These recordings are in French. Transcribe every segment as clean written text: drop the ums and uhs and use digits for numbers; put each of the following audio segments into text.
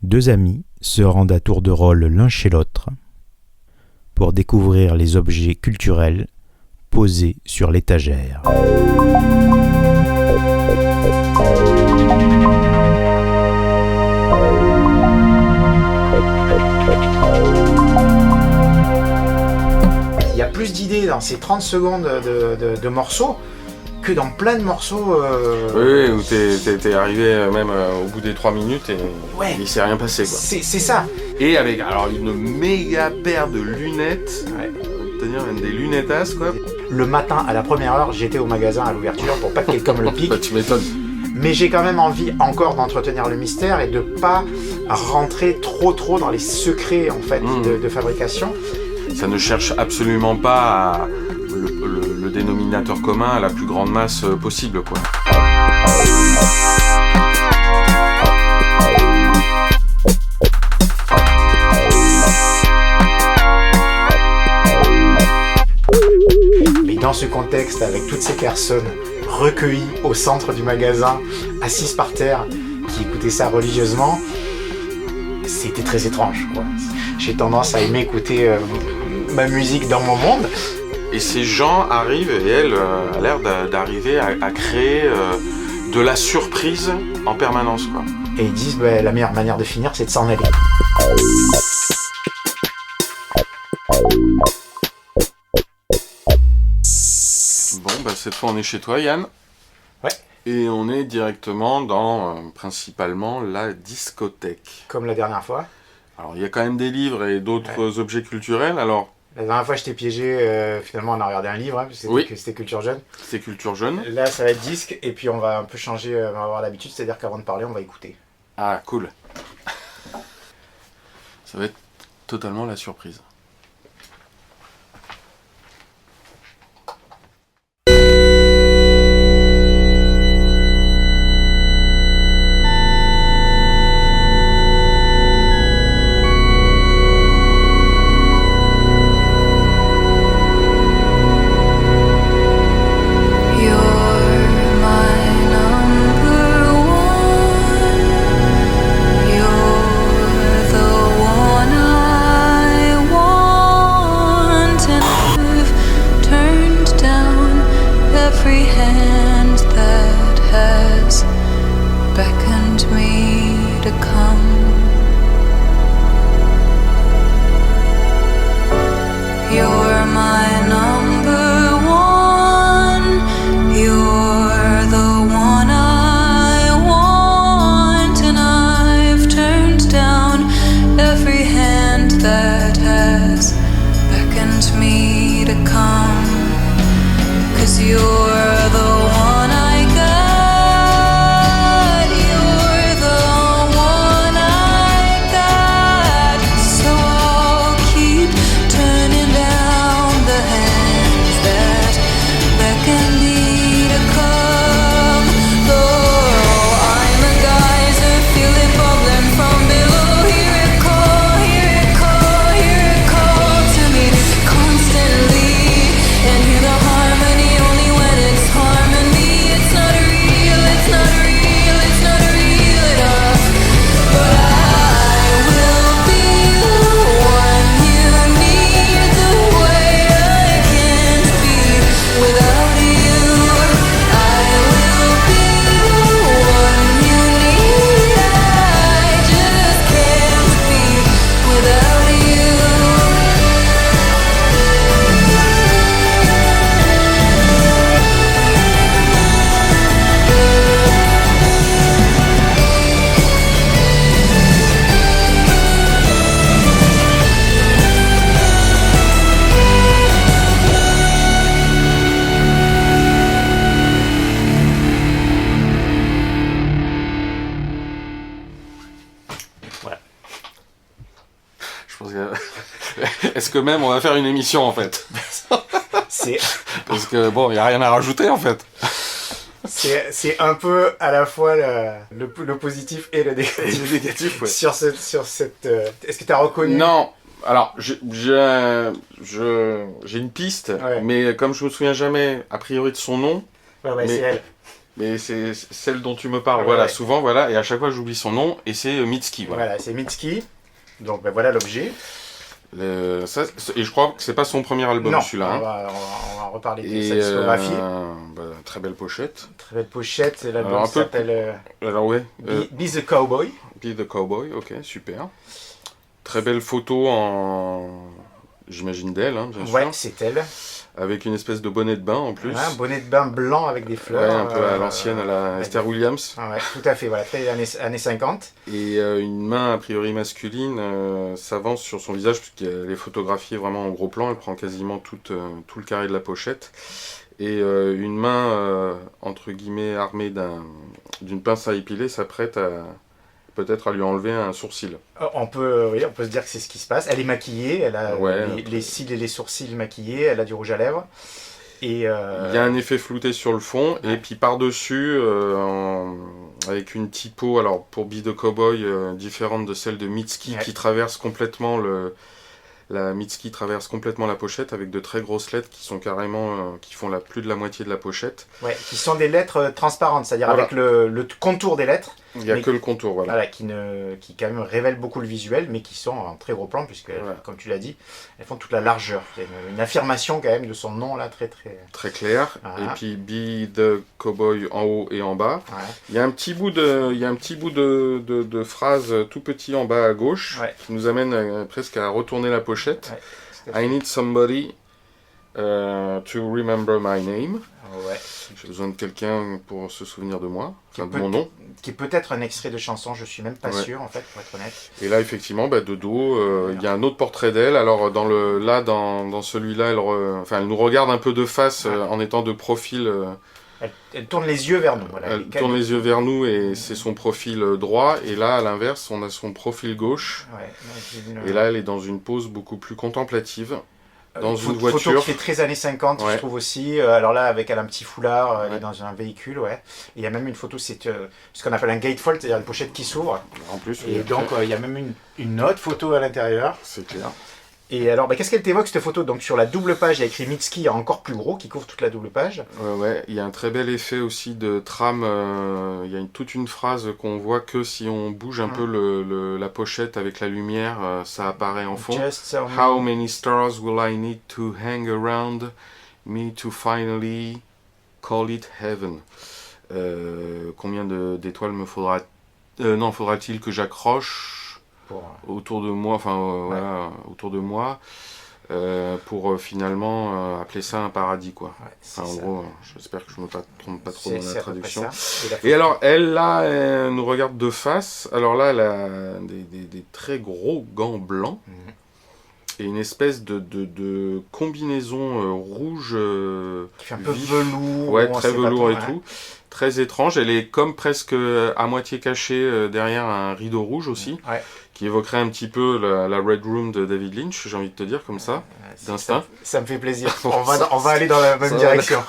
Deux amis se rendent à tour de rôle l'un chez l'autre pour découvrir les objets culturels posés sur l'étagère. Il y a plus d'idées dans ces 30 secondes de morceaux que dans plein de morceaux. Oui, où t'es arrivé même au bout des 3 minutes et Ouais. il s'est rien passé quoi. C'est ça. Et avec alors une méga paire de lunettes, Ouais. c'est-à-dire même des lunettas quoi. Le matin à la première heure, j'étais au magasin à l'ouverture pour pas que quelqu'un me le pique. Bah, tu m'étonnes. Mais j'ai quand même envie encore d'entretenir le mystère et de pas rentrer trop dans les secrets en fait de fabrication. Ça ne cherche absolument pas le dénominateur commun à la plus grande masse possible quoi. Mais dans ce contexte, avec toutes ces personnes recueillies au centre du magasin, assises par terre, qui écoutaient ça religieusement, c'était très étrange, quoi. J'ai tendance à aimer écouter ma musique dans mon monde. Et ces gens arrivent et elle a l'air d'arriver à créer de la surprise en permanence quoi. Et ils disent la meilleure manière de finir, c'est de s'en aller. Bon bah cette fois on est chez toi Yann. Ouais. Et on est directement dans principalement la discothèque. Comme la dernière fois. Alors il y a quand même des livres et d'autres objets culturels. Alors La dernière fois, je t'ai piégé, finalement, on a regardé un livre, hein, parce que c'était Culture Jeune. c'est culture jeune. Là, ça va être disque, et puis on va un peu changer, on va avoir l'habitude, c'est-à-dire qu'avant de parler, on va écouter. Ah cool. Ça va être totalement la surprise. Est-ce que même on va faire une émission en fait? Parce que bon, il n'y a rien à rajouter en fait. C'est un peu à la fois le positif et le négatif, ouais. sur cette est-ce que tu as reconnu? Non, alors j'ai une piste, mais comme je me souviens jamais a priori de son nom, Ouais, c'est elle. Mais c'est celle dont tu me parles, Ouais, voilà, ouais. souvent, voilà, et à chaque fois j'oublie son nom, et c'est Mitski, voilà. Voilà, c'est Mitski. Donc ben, voilà l'objet. Et je crois que c'est pas son premier album, Non, celui-là. on Hein. va reparler de Et sa discographie. très belle pochette. Très belle pochette, Alors, l'album un peu- s'appelle Alors ouais, Be the Cowboy. Be the Cowboy, ok, super. Très belle photo j'imagine d'elle, hein, bien Ouais, sûr. c'est elle. Avec une espèce de bonnet de bain en plus. Ouais, un bonnet de bain blanc avec des Ouais, fleurs. un peu à l'ancienne, à la Esther Williams. Ouais, tout à fait, voilà, très années 50. Et une main a priori masculine s'avance sur son visage puisqu'elle est photographiée vraiment en gros plan, elle prend quasiment tout le carré de la pochette. Et une main, entre guillemets, armée d'une pince à épiler s'apprête peut-être à lui enlever un sourcil. Oui, on peut se dire que c'est ce qui se passe. Elle est maquillée, elle a Ouais, les cils et les sourcils maquillés, elle a du rouge à lèvres. Et Il y a un effet flouté sur le fond, et puis par-dessus, avec une typo, alors pour Be the Cowboy, différente de celle de Mitski, Ouais. qui traverse complètement la Mitski traverse complètement la pochette avec de très grosses lettres qui sont carrément qui font plus de la moitié de la pochette. ouais, qui sont des lettres transparentes, c'est-à-dire Voilà. avec le contour des lettres. Il n'y a Mais- que le contour, voilà. Voilà, qui quand même révèlent beaucoup le visuel, mais qui sont en très gros plan, puisque, Voilà. comme tu l'as dit, elles font toute la largeur. Il y a une affirmation quand même de son nom là, très très. Très clair. Voilà. Et puis Be the Cowboy en haut et en bas. Ouais. Il y a un petit bout de phrase tout petit en bas à gauche Ouais. qui nous amène presque à retourner la pochette. Ouais, tout à fait. I need somebody to remember my name. Ouais. J'ai besoin de quelqu'un pour se souvenir de moi, enfin de peut- mon nom. Qui est peut-être un extrait de chanson, je suis même pas Ouais. sûr en fait, pour être honnête. Et là, effectivement, de dos, il y a un autre portrait d'elle. Alors, dans celui-là, elle nous regarde un peu de face en étant de profil. Elle tourne les yeux vers nous. Voilà. Elle tourne les yeux vers nous et c'est son profil droit. Et là, à l'inverse, on a son profil gauche. Ouais, donc Et là, elle est dans une pose beaucoup plus contemplative. Dans une photo voiture. qui fait très années 50, Ouais. je trouve aussi. Alors là, avec elle a un petit foulard, elle Ouais. est dans un véhicule, ouais. Et il y a même une photo, c'est ce qu'on appelle un gatefold, c'est-à-dire une pochette qui s'ouvre. En plus, Et oui, donc, il y a même une autre photo à l'intérieur. c'est clair. Et alors, qu'est-ce qu'elle t'évoque cette photo? Donc sur la double page, il y a écrit Mitski en encore plus gros, qui couvre toute la double page. Ouais, il y a un très bel effet aussi de trame. Il y a toute une phrase qu'on voit que si on bouge un peu la pochette avec la lumière, ça apparaît en fond. Just tell me- How many stars will I need to hang around me to finally call it heaven? Combien d'étoiles faudra-t-il que j'accroche pour- autour de moi, voilà, autour de moi, pour finalement appeler ça un paradis, quoi. Ouais, c'est Enfin, en ça. gros, j'espère que je me trompe pas trop dans C'est la à peu près traduction. ça. Et la Et alors, elle, là, elle nous regarde de face. Alors là, elle a des très gros gants blancs Mhm. et une espèce de combinaison rouge. qui fait un peu vif. velours. Ouais, on très sait pas velours trop, et ouais. tout. Très étrange. Elle est comme presque à moitié cachée derrière un rideau rouge aussi, Ouais. qui évoquerait un petit peu la Red Room de David Lynch, j'ai envie de te dire, comme ça. D'instinct. Ça me fait plaisir. On va aller dans la même Ça va, direction.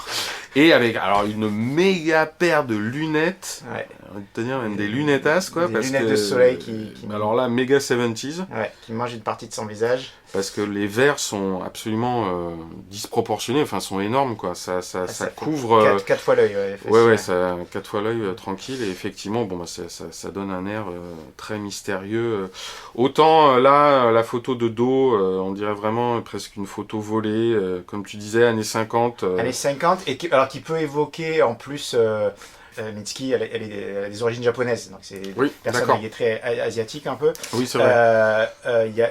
Et avec alors une méga paire de lunettes, Ouais. j'ai envie de te dire même des lunettas, quoi. Des parce lunettes que, de soleil qui- Alors là, méga 70s. Ouais, qui mange une partie de son visage. Parce que les verres sont absolument disproportionnés, enfin sont énormes, quoi. Ça fait couvre. 4 fois l'œil. Ouais, Ouais, facile. ça 4 fois l'œil tranquille, et effectivement, bon, ça donne un air très mystérieux. Autant là, la photo de dos, on dirait vraiment presque une photo volée, comme tu disais, années 50. Années 50, et qui peut évoquer en plus. Mitski, elle a des origines japonaises, donc c'est Oui, une personne d'accord. qui est très asiatique un peu. Oui, c'est vrai.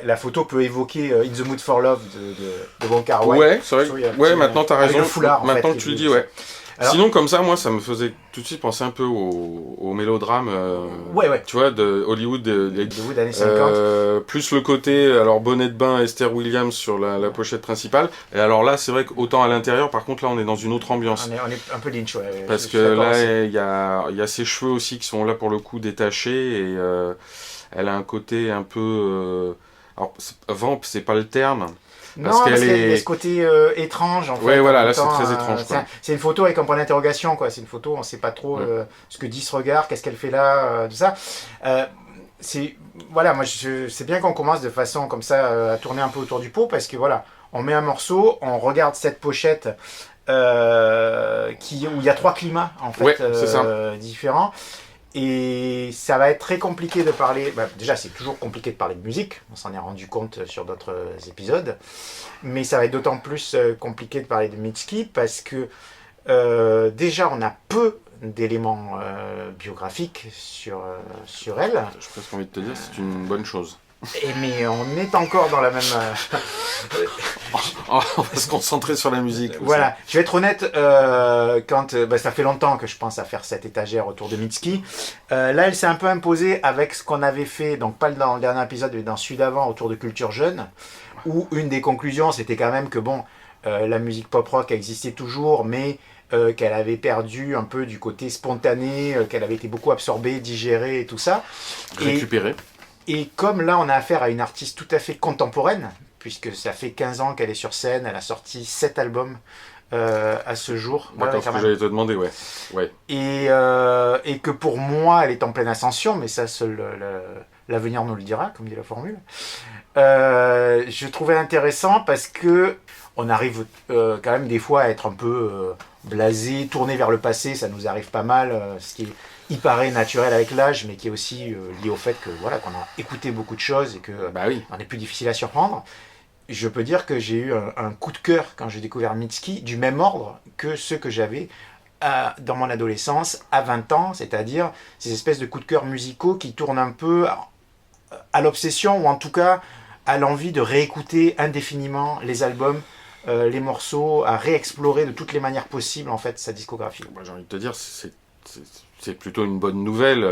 La photo peut évoquer In the Mood for Love de Wong Kar-wai. Ouais, c'est vrai. Je trouve, il y a un Ouais, petit- maintenant t'as avec raison. le foulard, en Maintenant fait, que tu le qui- dis, ouais. Alors- Sinon, comme ça, moi, ça me faisait tout de suite penser un peu au mélodrame, Ouais. tu vois, de Hollywood. De Wood années 50. Plus le côté, alors bonnet de bain, Esther Williams sur la pochette principale. Et alors là, c'est vrai qu'autant à l'intérieur, par contre, là, on est dans une autre ambiance. On est un peu Lynch, ouais. Parce Je que suis d'accord aussi. là, il y a ses cheveux aussi qui sont là pour le coup détachés, et elle a un côté un peu. Alors, vamp, c'est pas le terme. Non, parce parce qu'elle qu'il y a est- ce côté étrange en fait. Ouais, voilà, en là, même c'est temps, très étrange, quoi. c'est une photo avec un point d'interrogation, quoi. C'est une photo, on sait pas trop Ouais. ce que dit ce regard, qu'est-ce qu'elle fait là, tout ça. Voilà, moi c'est bien qu'on commence de façon comme ça à tourner un peu autour du pot, parce que voilà, on met un morceau, on regarde cette pochette où il y a 3 climats en fait, Ouais, c'est ça. différents. Et ça va être très compliqué de parler. Déjà, c'est toujours compliqué de parler de musique. On s'en est rendu compte sur d'autres épisodes. Mais ça va être d'autant plus compliqué de parler de Mitski parce que déjà, on a peu d'éléments biographiques sur elle. J'ai presque envie de te dire, c'est une bonne chose. Mais on est encore dans la même. On va se concentrer sur la musique. Voilà, je vais être honnête, quand ça fait longtemps que je pense à faire cette étagère autour de Mitski. Là, elle s'est un peu imposée avec ce qu'on avait fait, donc pas dans le dernier épisode, mais dans celui d'avant, autour de Culture Jeune, où une des conclusions, c'était quand même que la musique pop-rock existait toujours, mais qu'elle avait perdu un peu du côté spontané, qu'elle avait été beaucoup absorbée, digérée et tout ça. Récupérée. Et comme là, on a affaire à une artiste tout à fait contemporaine, puisque ça fait 15 ans qu'elle est sur scène, elle a sorti 7 albums à ce jour. D'accord, ce que j'allais te demander, ouais. Et que pour moi, elle est en pleine ascension, mais ça, seul l'avenir nous le dira, comme dit la formule. Je trouvais intéressant parce que on arrive quand même des fois à être un peu blasé, tourné vers le passé, ça nous arrive pas mal, ce qui est il paraît naturel avec l'âge, mais qui est aussi lié au fait que qu'on a écouté beaucoup de choses et que on est plus difficile à surprendre. Je peux dire que j'ai eu un coup de cœur quand j'ai découvert Mitski, du même ordre que ceux que j'avais dans mon adolescence, à 20 ans, c'est-à-dire ces espèces de coups de cœur musicaux qui tournent un peu à l'obsession, ou en tout cas à l'envie de réécouter indéfiniment les albums, les morceaux, à réexplorer de toutes les manières possibles en fait sa discographie. J'ai envie de te dire, c'est plutôt une bonne nouvelle.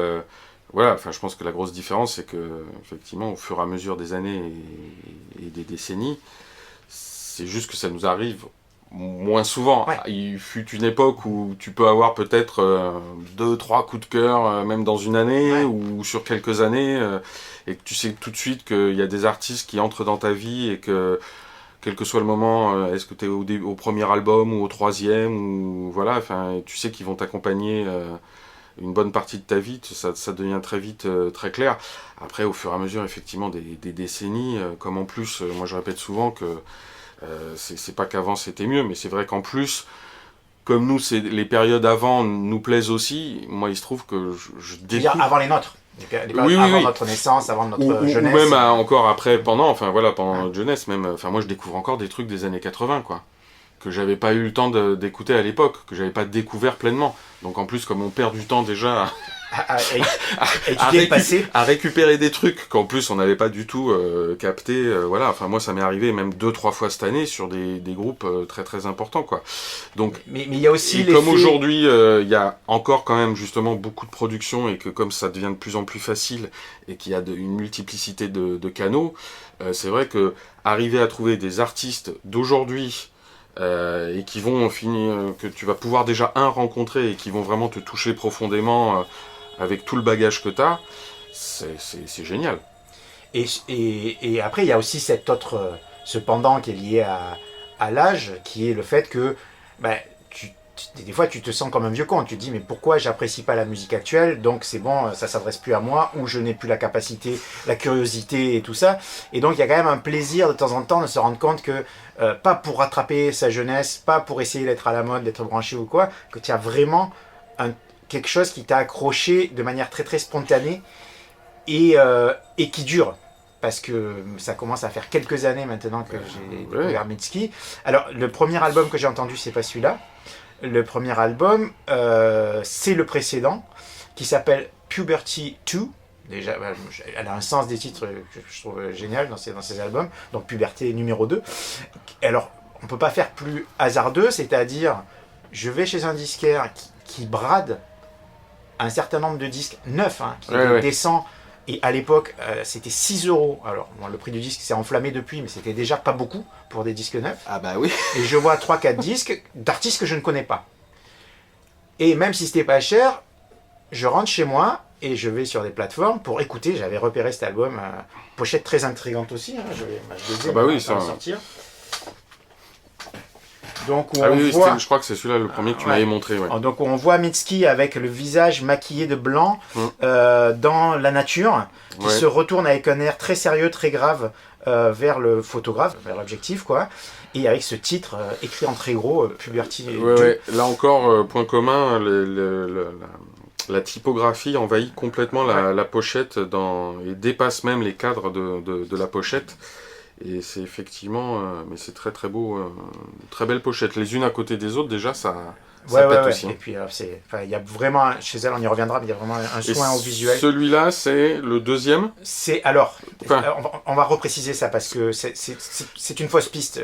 Je pense que la grosse différence, c'est que, effectivement, au fur et à mesure des années et des décennies, c'est juste que ça nous arrive moins souvent. Ouais. Il fut une époque où tu peux avoir peut-être 2-3 coups de cœur, même dans une année ou sur quelques années, et que tu sais tout de suite qu'il y a des artistes qui entrent dans ta vie et que, quel que soit le moment, est-ce que tu es au premier album ou au troisième, ou tu sais qu'ils vont t'accompagner une bonne partie de ta vie, ça devient très vite très clair. Après, au fur et à mesure, effectivement, des décennies, comme en plus, moi je répète souvent que c'est pas qu'avant c'était mieux, mais c'est vrai qu'en plus, comme nous, les périodes avant nous plaisent aussi, moi il se trouve que je découvre... Avant les nôtres. Avant notre naissance, avant notre jeunesse. Ou même encore après, pendant notre jeunesse, même. Moi je découvre encore des trucs des années 80, quoi. Que j'avais pas eu le temps d'écouter à l'époque, que j'avais pas découvert pleinement. Donc en plus, comme on perd du temps déjà à récupérer des trucs qu'en plus on n'avait pas du tout capté, moi ça m'est arrivé même 2-3 fois cette année sur des groupes très très importants, quoi. Donc, mais il y a aussi comme aujourd'hui il y a encore quand même justement beaucoup de production, et que comme ça devient de plus en plus facile et qu'il y a une multiplicité de canaux, c'est vrai que arriver à trouver des artistes d'aujourd'hui et qui vont finir, que tu vas pouvoir déjà rencontrer et qui vont vraiment te toucher profondément avec tout le bagage que tu as, c'est génial. Et après, il y a aussi cet autre cependant qui est lié à l'âge, qui est le fait que des fois tu te sens comme un vieux con, tu te dis mais pourquoi j'apprécie pas la musique actuelle, donc c'est bon, ça s'adresse plus à moi, ou je n'ai plus la capacité, la curiosité et tout ça, et donc il y a quand même un plaisir de temps en temps de se rendre compte que pas pour rattraper sa jeunesse, pas pour essayer d'être à la mode, d'être branché ou quoi, que tu as vraiment quelque chose qui t'a accroché de manière très très spontanée et qui dure. Parce que ça commence à faire quelques années maintenant que j'ai découvert Mitski. Alors, le premier album que j'ai entendu, c'est pas celui-là. Le premier album, c'est le précédent, qui s'appelle Puberty 2. Déjà, elle a un sens des titres que je trouve génial dans ces albums. Donc, Puberté numéro 2. Alors, on peut pas faire plus hasardeux, c'est-à-dire, je vais chez un disquaire qui brade un certain nombre de disques neufs, qui descend. Et à l'époque, c'était 6 €. Alors, le prix du disque s'est enflammé depuis, mais c'était déjà pas beaucoup pour des disques neufs. Ah bah oui. Et je vois 3-4 disques d'artistes que je ne connais pas. Et même si c'était pas cher, je rentre chez moi et je vais sur des plateformes pour écouter. J'avais repéré cet album, pochette très intrigante aussi. Je vais sortir. Donc je crois que c'est celui-là le premier que tu m'avais montré. Ouais. Donc on voit Mitski avec le visage maquillé de blanc dans la nature, qui se retourne avec un air très sérieux, très grave vers le photographe, vers l'objectif, quoi. Et avec ce titre écrit en très gros, Puberty. Ouais. Là encore, point commun, la typographie envahit complètement la pochette et dépasse même les cadres de la pochette. Et c'est effectivement, mais c'est très très beau, très belle pochette. Les unes à côté des autres, déjà, ça pète aussi. Et puis, il y a vraiment, chez elle, on y reviendra, mais il y a vraiment un soin au visuel. Celui-là, c'est le deuxième. On va repréciser ça parce que c'est une fausse piste.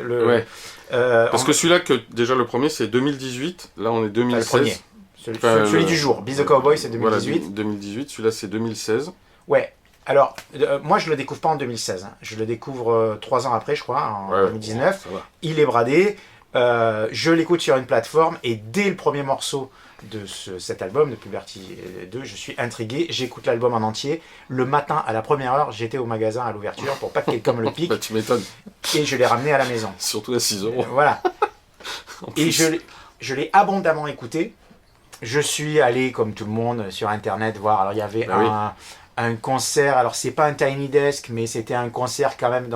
Parce que celui-là, déjà le premier, c'est 2018. Là, on est 2016. Le premier. Celui du jour. Be the Cowboy, c'est 2018. Voilà, 2018. Celui-là, c'est 2016. Ouais. Alors, moi, je le découvre pas en 2016. Je le découvre 3 ans après, je crois, en 2019. Il est bradé. Je l'écoute sur une plateforme et dès le premier morceau de cet album, de Puberty 2, je suis intrigué. J'écoute l'album en entier. Le matin, à la première heure, j'étais au magasin à l'ouverture pour pas que quelqu'un me le pique. Bah, tu m'étonnes. Et je l'ai ramené à la maison. Surtout à 6 €. Voilà. Et je l'ai abondamment écouté. Je suis allé, comme tout le monde, sur Internet voir. Alors, il y avait un concert, alors c'est pas un Tiny Desk, mais c'était un concert quand même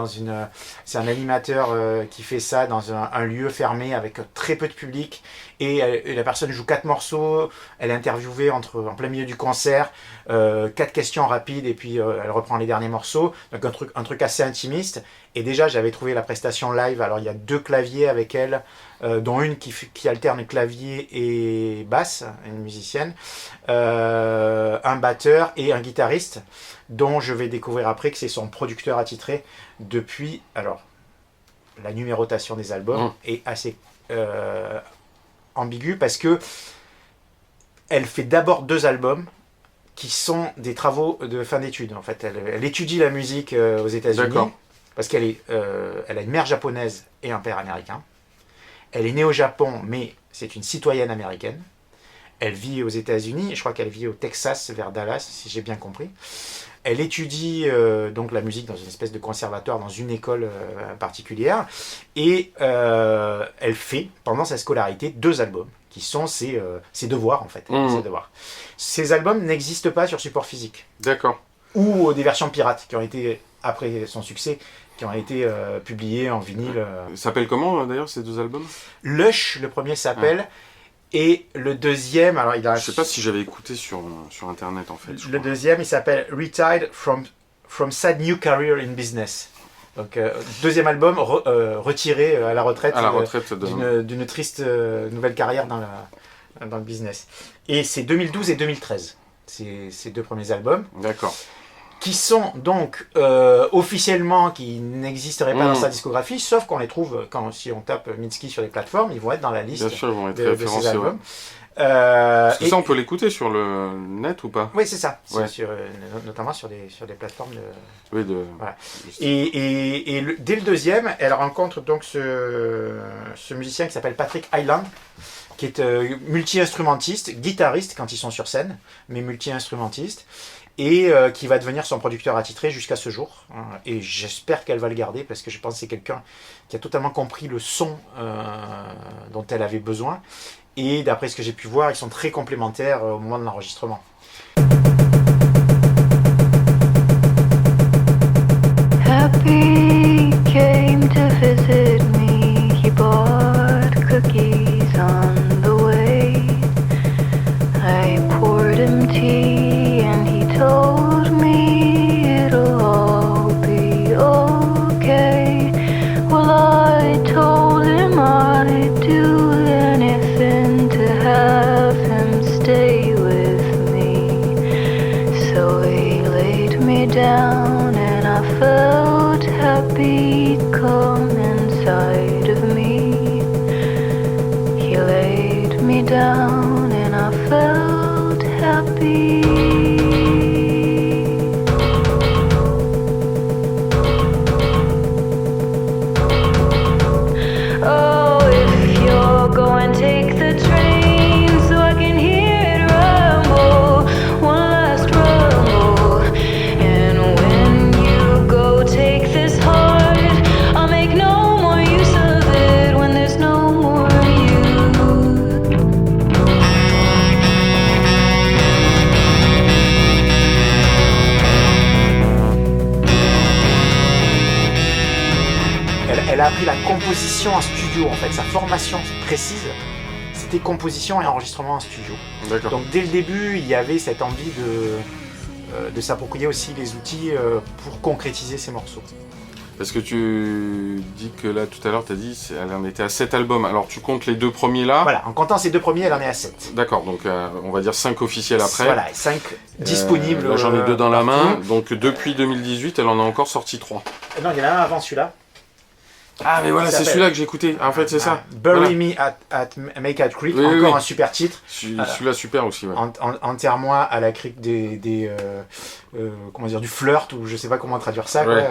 c'est un animateur qui fait ça dans un lieu fermé avec très peu de public, et la personne joue 4 morceaux, elle est interviewée en plein milieu du concert, 4 questions rapides, et puis elle reprend les derniers morceaux, donc un truc assez intimiste. Et déjà j'avais trouvé la prestation live, alors il y a 2 claviers avec elle, dont une qui alterne clavier et basse, une musicienne, un batteur et un guitariste, dont je vais découvrir après que c'est son producteur attitré depuis. Alors, la numérotation des albums est assez ambiguë parce que elle fait d'abord 2 albums qui sont des travaux de fin d'études. En fait, elle étudie la musique aux États-Unis. D'accord. Parce qu'elle a une mère japonaise et un père américain. Elle est née au Japon, mais c'est une citoyenne américaine. Elle vit aux États-Unis, je crois qu'elle vit au Texas, vers Dallas, si j'ai bien compris. Elle étudie donc la musique dans une espèce de conservatoire, dans une école particulière. Et elle fait, pendant sa scolarité, 2 albums, qui sont ses devoirs, en fait. Ses devoirs. Ces albums n'existent pas sur support physique. D'accord. Ou des versions pirates, qui ont été, après son succès, qui ont été publiés en vinyle. Ça s'appelle comment d'ailleurs ces 2 albums ? Lush, le premier s'appelle, et le deuxième, alors il a. Je sais pas si j'avais écouté sur internet en fait. Le deuxième, il s'appelle Retired from Sad New Career in Business. Donc deuxième album retiré à la retraite, d'une triste nouvelle carrière dans le business. Et c'est 2012 et 2013. C'est ces 2 premiers albums. D'accord. Qui sont donc officiellement, qui n'existeraient pas dans sa discographie, sauf qu'on les trouve, si on tape Mitski sur les plateformes, ils vont être dans la liste. Bien sûr, ils vont être de ces albums. Parce que ça, on peut l'écouter sur le net ou pas ? Oui, c'est ça. Notamment sur des plateformes de... Oui, voilà. Et dès le deuxième, elle rencontre donc ce musicien qui s'appelle Patrick Hyland, qui est multi-instrumentiste, guitariste quand ils sont sur scène, mais multi-instrumentiste, et qui va devenir son producteur attitré jusqu'à ce jour. Et j'espère qu'elle va le garder, parce que je pense que c'est quelqu'un qui a totalement compris le son dont elle avait besoin. Et d'après ce que j'ai pu voir, ils sont très complémentaires au moment de l'enregistrement. Happy came to visit me. He bought cookies on the way. I poured him tea and he told me it'll all be okay. Well, I told him I'd do anything to have him stay with me. So he laid me down and I felt happy come inside of me. He laid me down and I felt happy. Oh, if you're going, take the train so I can hear it rumble, one last rumble. And when you go, take this heart. I'll make no more use of it when there's no more you. elle a appris la composition en studio, en fait. Sa formation précise, c'était composition et enregistrement en studio. D'accord. Donc dès le début, il y avait cette envie de s'approprier aussi les outils pour concrétiser ces morceaux. Parce que tu dis que là, tout à l'heure, tu as dit qu'elle en était à 7 albums. Alors, tu comptes les 2 premiers là. Voilà, en comptant ces 2 premiers, elle en est à 7. D'accord, donc on va dire 5 officiels après. Voilà, 5 disponibles. Là, j'en ai 2 dans la main. partout. Donc, depuis 2018, elle en a encore sorti 3. Non, il y en a un avant celui-là. Ah, mais voilà, Ça c'est s'appelle- celui-là que j'ai écouté. En fait, c'est ça. Bury Voilà. Me at Make Creek, Oui, encore oui. un super titre. Celui-là, super aussi. Ouais. Enterre-moi à la crique comment dire, du flirt, ou je sais pas comment traduire ça, Ouais.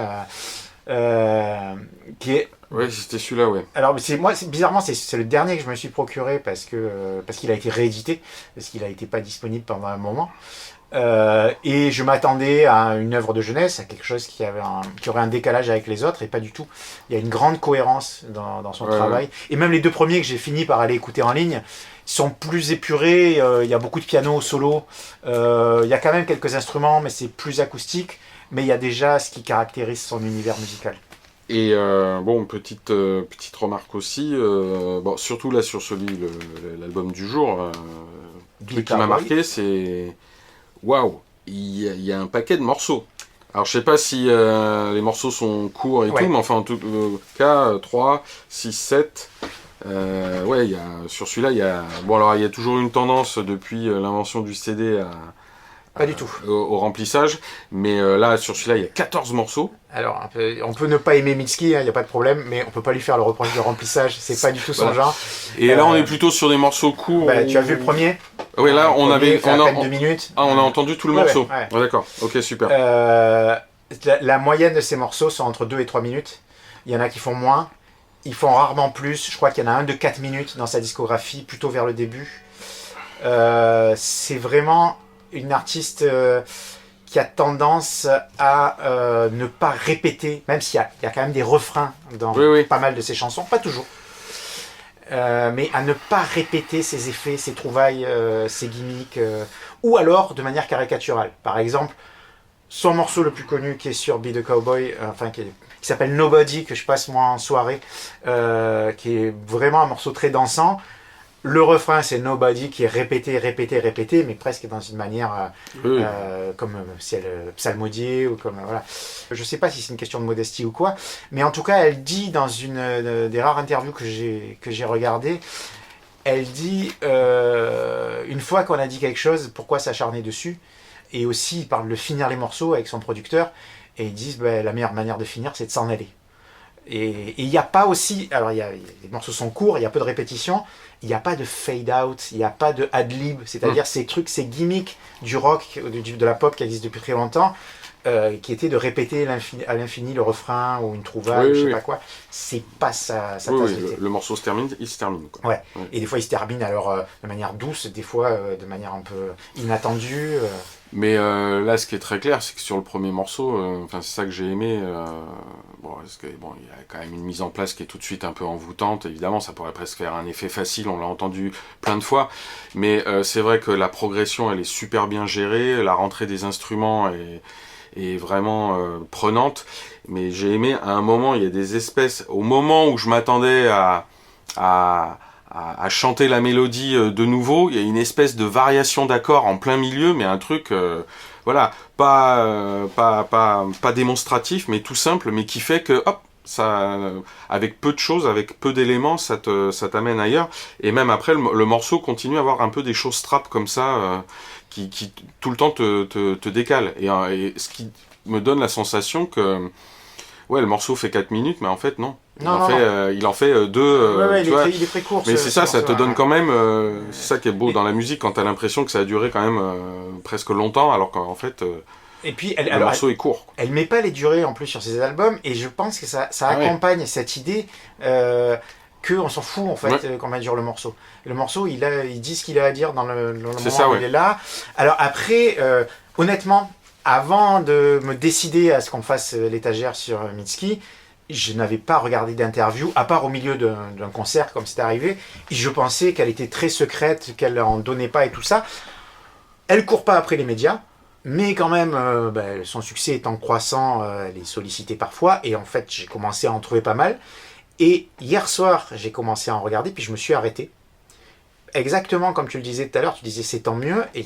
qui est. Ouais, c'était celui-là, ouais. Alors bizarrement c'est le dernier que je me suis procuré parce qu'il a été réédité, parce qu'il a été pas disponible pendant un moment. Et je m'attendais à une œuvre de jeunesse, à quelque chose qui aurait un décalage avec les autres, et pas du tout. Il y a une grande cohérence dans son travail. Et même les 2 premiers que j'ai fini par aller écouter en ligne sont plus épurés. Il y a beaucoup de piano solo. Il y a quand même quelques instruments, mais c'est plus acoustique. Mais il y a déjà ce qui caractérise son univers musical. Et bon, petite remarque aussi, bon, surtout là sur l'album du jour, le truc qui m'a marqué, c'est waouh, il y a un paquet de morceaux. Alors je sais pas si les morceaux sont courts et Ouais. tout, mais enfin en tout cas 3, 6, 7. Ouais, sur celui-là, il y a. Bon, alors il y a toujours une tendance depuis l'invention du CD Pas du tout. au remplissage, mais là sur celui-là, il y a 14 morceaux. Alors, on peut ne pas aimer Mitski, il n'y a pas de problème, mais on peut pas lui faire le reproche de remplissage, c'est pas du tout son Voilà. genre. Et là, on est plutôt sur des morceaux courts. Bah, tu as vu le premier? Oui, là, Le on premier avait. fait à peine 2 minutes. Ah, on a entendu tout le Ouais, morceau. ouais. Ah, d'accord, ok, super. La moyenne de ces morceaux sont entre 2 et 3 minutes. Il y en a qui font moins, ils font rarement plus. Je crois qu'il y en a un de 4 minutes dans sa discographie, plutôt vers le début. C'est vraiment une artiste qui a tendance à ne pas répéter, même s'il y a quand même des refrains dans Oui. pas mal de ses chansons, pas toujours. Mais à ne pas répéter ses effets, ses trouvailles, ses gimmicks, ou alors de manière caricaturale. Par exemple, son morceau le plus connu qui est sur Be the Cowboy, qui s'appelle Nobody, que je passe moi en soirée, qui est vraiment un morceau très dansant. Le refrain, c'est Nobody, qui est répété, mais presque dans une manière comme si elle psalmodiait, ou comme voilà. Je sais pas si c'est une question de modestie ou quoi, mais en tout cas, elle dit dans une des rares interviews que j'ai regardées, elle dit une fois qu'on a dit quelque chose, pourquoi s'acharner dessus? Et aussi, il parle de finir les morceaux avec son producteur, et ils disent la meilleure manière de finir, c'est de s'en aller. Et il n'y a pas aussi, alors les morceaux sont courts, il y a peu de répétitions, il n'y a pas de fade out, il n'y a pas de ad lib, c'est-à-dire ces trucs, ces gimmicks du rock, de la pop qui existent depuis très longtemps, qui étaient de répéter à l'infini le refrain ou une trouvaille, je sais pas quoi. C'est pas sa tasse de thé. Le morceau se termine, il se termine. Quoi. Ouais. Et des fois il se termine alors de manière douce, des fois de manière un peu inattendue. Mais là, ce qui est très clair, c'est que sur le premier morceau, c'est ça que j'ai aimé. Parce que il y a quand même une mise en place qui est tout de suite un peu envoûtante. Évidemment, ça pourrait presque faire un effet facile. On l'a entendu plein de fois. Mais c'est vrai que la progression, elle est super bien gérée. La rentrée des instruments est vraiment prenante. Mais j'ai aimé à un moment, il y a des espèces. Au moment où je m'attendais à chanter la mélodie de nouveau, il y a une espèce de variation d'accords en plein milieu, mais un truc, pas démonstratif, mais tout simple, mais qui fait que, hop, ça, avec peu de choses, avec peu d'éléments, ça t'amène ailleurs. Et même après, le morceau continue à avoir un peu des choses trap comme ça, qui tout le temps te décalent. Et ce qui me donne la sensation que, le morceau fait 4 minutes, mais en fait, non. Il en fait 2. Il est très court. Mais c'est ça te donne quand même. C'est ça qui est beau dans la musique, quand t'as l'impression que ça a duré quand même presque longtemps, alors qu'en fait, et puis, le morceau est court. Elle met pas les durées en plus sur ses albums, et je pense que ça accompagne cette idée qu'on s'en fout en fait combien dure le morceau. Le morceau, il dit ce qu'il a à dire dans le moment où il est là. Alors après, honnêtement, avant de me décider à ce qu'on fasse l'étagère sur Mitski, je n'avais pas regardé d'interview, à part au milieu d'un concert, comme c'est arrivé. Et je pensais qu'elle était très secrète, qu'elle en donnait pas et tout ça. Elle court pas après les médias, mais quand même, son succès étant croissant, elle est sollicitée parfois. Et en fait, j'ai commencé à en trouver pas mal. Et hier soir, j'ai commencé à en regarder, puis je me suis arrêté. Exactement comme tu le disais tout à l'heure, tu disais c'est tant mieux, et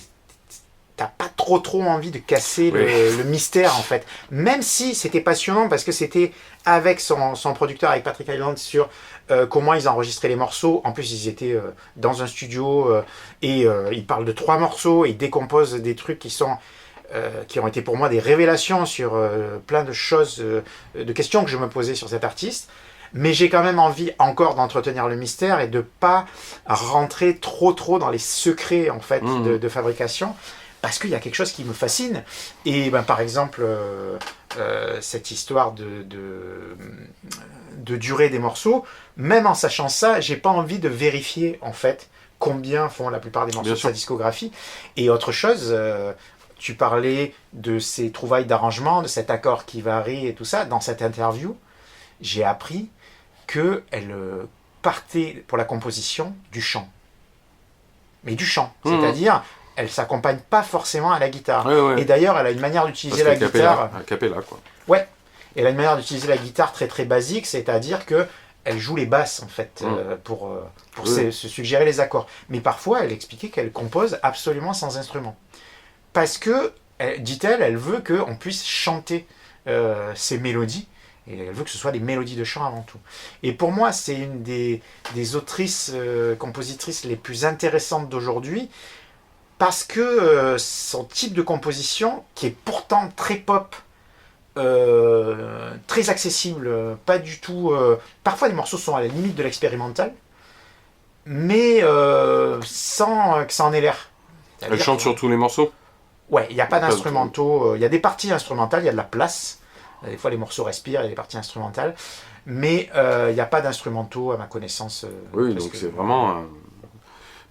t'as pas trop envie de casser le mystère en fait. Même si c'était passionnant, parce que c'était avec son producteur, avec Patrick Hyland, sur comment ils enregistraient les morceaux. En plus, ils étaient dans un studio, et ils parlent de 3 morceaux, ils décomposent des trucs qui ont été pour moi des révélations sur plein de choses, de questions que je me posais sur cet artiste. Mais j'ai quand même envie encore d'entretenir le mystère et de pas rentrer trop dans les secrets en fait de fabrication, parce qu'il y a quelque chose qui me fascine. Et ben, par exemple, cette histoire de durée des morceaux, même en sachant ça, j'ai pas envie de vérifier en fait combien font la plupart des morceaux de sa discographie. Et autre chose, tu parlais de ces trouvailles d'arrangement, de cet accord qui varie et tout ça. Dans cette interview, j'ai appris qu'elle partait pour la composition du chant. Mais du chant, c'est-à-dire, elle ne s'accompagne pas forcément à la guitare. Et d'ailleurs, elle a une manière d'utiliser la guitare... A cappella, quoi. Ouais, elle a une manière d'utiliser la guitare très basique, c'est-à-dire qu'elle joue les basses, en fait, pour se suggérer les accords. Mais parfois, elle expliquait qu'elle compose absolument sans instrument. Parce que, dit-elle, elle veut qu'on puisse chanter ces mélodies, et elle veut que ce soit des mélodies de chant avant tout. Et pour moi, c'est une des autrices, compositrices les plus intéressantes d'aujourd'hui, parce que son type de composition, qui est pourtant très pop, très accessible, pas du tout... parfois, les morceaux sont à la limite de l'expérimental, mais sans que ça en ait l'air. Elle chante sur tous les morceaux ? Ouais, il n'y a pas d'instrumentaux. Il y a des parties instrumentales, il y a de la place. Des fois, les morceaux respirent, il y a des parties instrumentales. Mais il n'y a pas d'instrumentaux, à ma connaissance. Oui, donc c'est vraiment...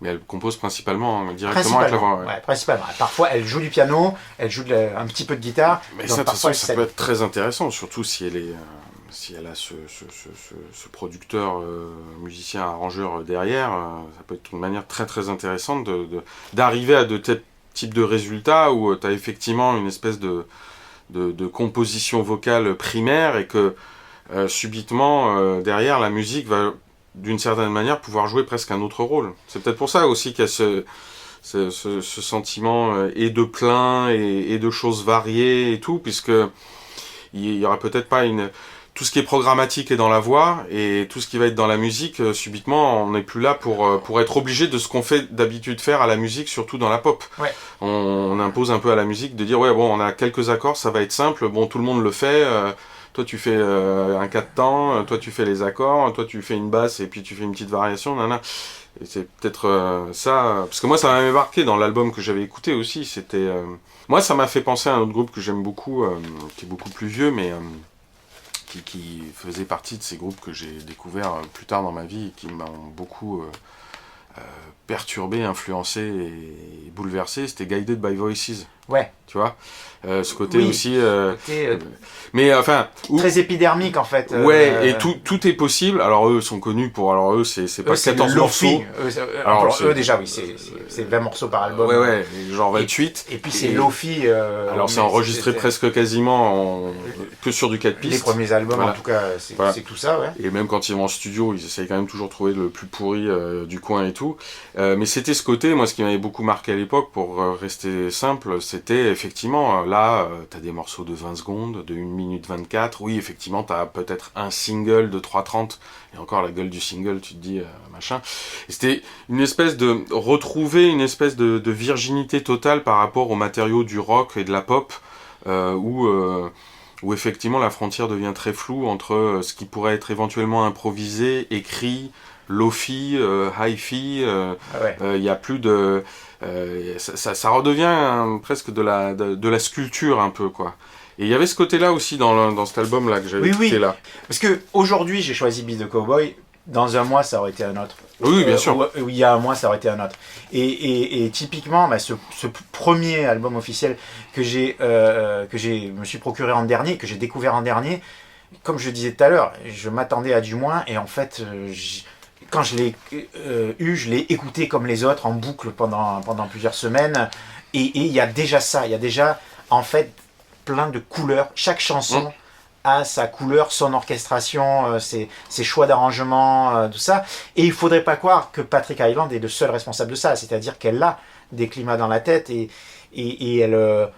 Mais elle compose principalement directement avec la voix. Ouais, principalement. Parfois, elle joue du piano, elle joue un petit peu de guitare. Mais ça, de toute façon, ça peut être très intéressant, surtout si elle a ce producteur, musicien, arrangeur derrière. Ça peut être une manière très intéressante d'arriver à de tels types de résultats où tu as effectivement une espèce de composition vocale primaire et que subitement, derrière, la musique va... d'une certaine manière, pouvoir jouer presque un autre rôle. C'est peut-être pour ça aussi qu'il y a ce sentiment et de plein et de choses variées et tout, puisque il y aura peut-être pas tout ce qui est programmatique est dans la voix, et tout ce qui va être dans la musique, subitement, on n'est plus là pour être obligé de ce qu'on fait d'habitude faire à la musique, surtout dans la pop. Ouais. On impose un peu à la musique de dire, ouais, bon, on a quelques accords, ça va être simple, bon, tout le monde le fait, toi tu fais un 4 temps, toi tu fais les accords, toi tu fais une basse et puis tu fais une petite variation, nanana. Et c'est peut-être ça, parce que moi ça m'avait marqué dans l'album que j'avais écouté aussi, c'était... Moi ça m'a fait penser à un autre groupe que j'aime beaucoup, qui est beaucoup plus vieux, mais qui faisait partie de ces groupes que j'ai découverts plus tard dans ma vie et qui m'ont beaucoup perturbé, influencé et bouleversé, c'était Guided by Voices. Ouais. Tu vois, ce côté aussi... mais enfin... très épidermique en fait. Ouais, et tout est possible. Alors eux sont connus pour... Alors eux, c'est pas 14 morceaux. Alors eux déjà, oui, c'est 20 morceaux par album. Ouais, genre 28. Et puis c'est Lo-Fi... alors c'est enregistré presque quasiment que sur du 4 pistes. Les premiers albums, en tout cas, c'est tout ça, ouais. Et même quand ils vont en studio, ils essayent quand même toujours de trouver le plus pourri du coin et tout. Mais c'était ce côté, moi, ce qui m'avait beaucoup marqué à l'époque, pour rester simple, c'était effectivement, là, t'as des morceaux de 20 secondes, de 1 minute 24. Oui, effectivement, t'as peut-être un single de 3:30. Et encore, la gueule du single, tu te dis, machin. Et c'était une espèce de... retrouver une espèce de virginité totale par rapport aux matériaux du rock et de la pop, où effectivement la frontière devient très floue entre ce qui pourrait être éventuellement improvisé, écrit, lo-fi, hi-fi, y a plus de... ça redevient presque de la sculpture un peu, quoi. Et il y avait ce côté-là aussi dans cet album-là que j'avais écouté là. Parce que aujourd'hui j'ai choisi Beat the Cowboy, dans un mois ça aurait été un autre. Oui, bien sûr. Il y a un mois ça aurait été un autre. Et typiquement, ce premier album officiel que me suis procuré en dernier, que j'ai découvert en dernier, comme je disais tout à l'heure, je m'attendais à du moins, et en fait... quand je l'ai je l'ai écouté comme les autres en boucle pendant plusieurs semaines, et il y a déjà ça, il y a déjà en fait plein de couleurs. Chaque chanson a sa couleur, son orchestration, ses choix d'arrangement, tout ça. Et il ne faudrait pas croire que Patrick Hyland est le seul responsable de ça. C'est-à-dire qu'elle a des climats dans la tête et elle...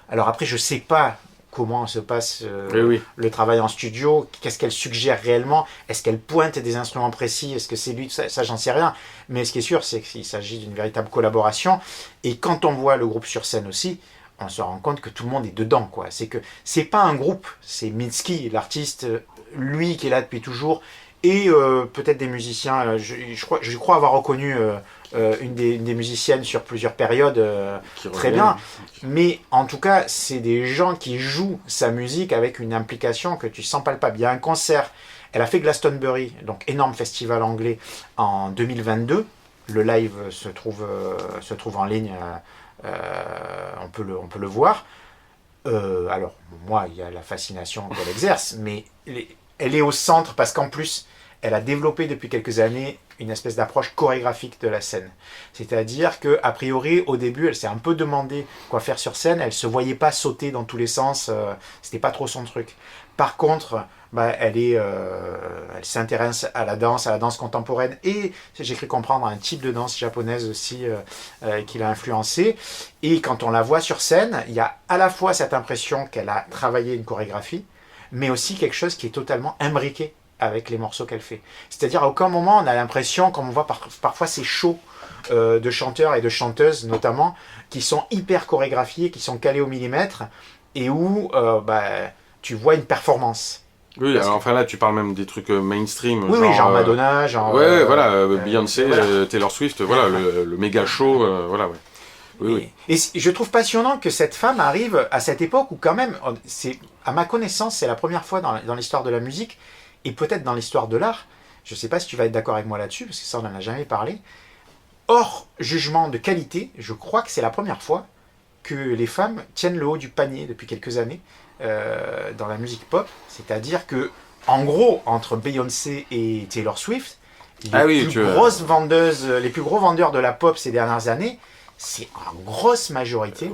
alors après, je ne sais pas comment se passe le travail en studio, qu'est-ce qu'elle suggère réellement, est-ce qu'elle pointe des instruments précis, est-ce que c'est lui, ça j'en sais rien. Mais ce qui est sûr, c'est qu'il s'agit d'une véritable collaboration. Et quand on voit le groupe sur scène aussi, on se rend compte que tout le monde est dedans, quoi. C'est que c'est pas un groupe, c'est Mitski, l'artiste, lui qui est là depuis toujours, et peut-être des musiciens. Je crois avoir reconnu une des musiciennes sur plusieurs périodes, très bien. Mais en tout cas, c'est des gens qui jouent sa musique avec une implication que tu sens palpable. Il y a un concert, elle a fait Glastonbury, donc énorme festival anglais, en 2022. Le live se trouve en ligne. On peut le voir. Alors, moi, il y a la fascination qu'elle exerce, mais elle est au centre parce qu'en plus, elle a développé depuis quelques années une espèce d'approche chorégraphique de la scène. C'est-à-dire qu'a priori, au début, elle s'est un peu demandé quoi faire sur scène. Elle ne se voyait pas sauter dans tous les sens. C'était pas trop son truc. Par contre, elle s'intéresse à la danse contemporaine et j'ai cru comprendre un type de danse japonaise aussi qui l'a influencé. Et quand on la voit sur scène, il y a à la fois cette impression qu'elle a travaillé une chorégraphie, mais aussi quelque chose qui est totalement imbriqué avec les morceaux qu'elle fait. C'est-à-dire à aucun moment on a l'impression, comme on voit parfois ces shows de chanteurs et de chanteuses notamment, qui sont hyper chorégraphiés, qui sont calés au millimètre et où tu vois une performance. Oui, alors enfin là tu parles même des trucs mainstream. Oui, genre Madonna, genre... Beyoncé, Taylor Swift, voilà, le méga show, voilà, ouais. Oui. Et je trouve passionnant que cette femme arrive à cette époque où quand même, à ma connaissance, c'est la première fois dans l'histoire de la musique, et peut-être dans l'histoire de l'art, je ne sais pas si tu vas être d'accord avec moi là-dessus, parce que ça on n'en a jamais parlé, hors jugement de qualité, je crois que c'est la première fois que les femmes tiennent le haut du panier depuis quelques années dans la musique pop, c'est-à-dire que, en gros, entre Beyoncé et Taylor Swift, les plus gros vendeurs de la pop ces dernières années, c'est en grosse majorité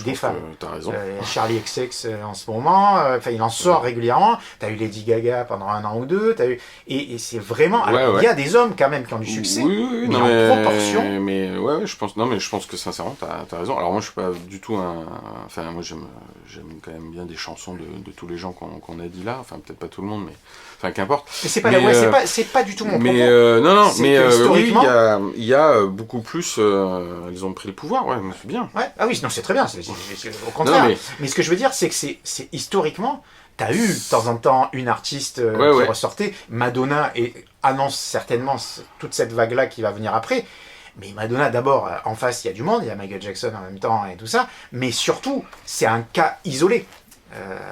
des femmes. T'as raison. Charlie XX en ce moment, il en sort régulièrement. T'as eu Lady Gaga pendant 1 an ou 2. Et c'est vraiment. Il y a des hommes quand même qui ont du succès, mais en proportion. Je pense que sincèrement, t'as raison. Alors moi, je suis pas du tout moi, j'aime quand même bien des chansons de tous les gens qu'on a dit là. Enfin, peut-être pas tout le monde, mais. Enfin, qu'importe. Mais c'est pas du tout mon propos. Historiquement, il y a beaucoup plus. Ils ont pris le pouvoir, ouais, c'est bien. Ouais. Ah oui, non, c'est très bien. C'est au contraire. Mais ce que je veux dire, c'est que c'est historiquement, t'as eu de temps en temps une artiste qui ressortait. Madonna annonce certainement toute cette vague-là qui va venir après. Mais Madonna, d'abord, en face, il y a du monde, il y a Michael Jackson en même temps et tout ça. Mais surtout, c'est un cas isolé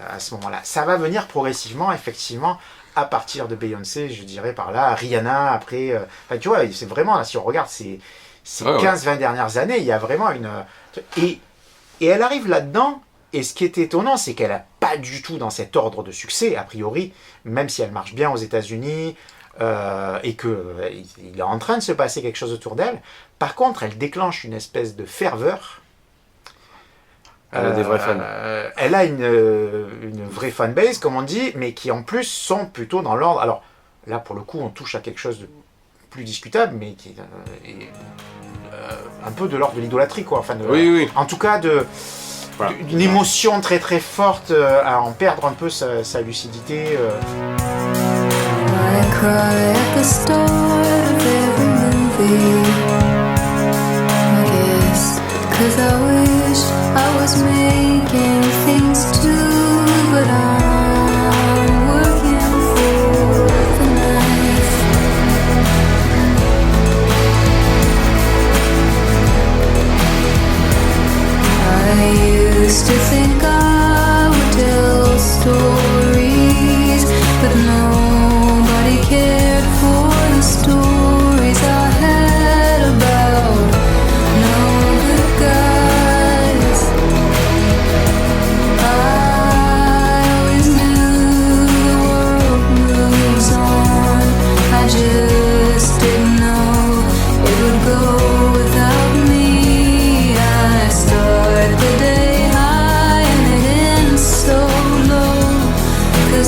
à ce moment-là. Ça va venir progressivement, effectivement, à partir de Beyoncé, je dirais par là, Rihanna, après... tu vois, c'est vraiment, là, si on regarde ces 15-20 dernières années, il y a vraiment une... Et elle arrive là-dedans, et ce qui est étonnant, c'est qu'elle n'a pas du tout dans cet ordre de succès, a priori, même si elle marche bien aux États-Unis, et qu'il est en train de se passer quelque chose autour d'elle. Par contre, elle déclenche une espèce de ferveur. Elle a des vrais fans. Elle a une vraie fanbase, comme on dit, mais qui en plus sont plutôt dans l'ordre. Alors là, pour le coup, on touche à quelque chose de plus discutable, mais qui est un peu de l'ordre de l'idolâtrie, quoi. Enfin, en tout cas, d'une émotion très très forte, à en perdre un peu sa lucidité. I cry at the start of every movie, I guess, 'cause I wish I was making things too, but I'm working for the knife. I used to think I would tell stories, but nobody cared for the stories I had about no good guys. I always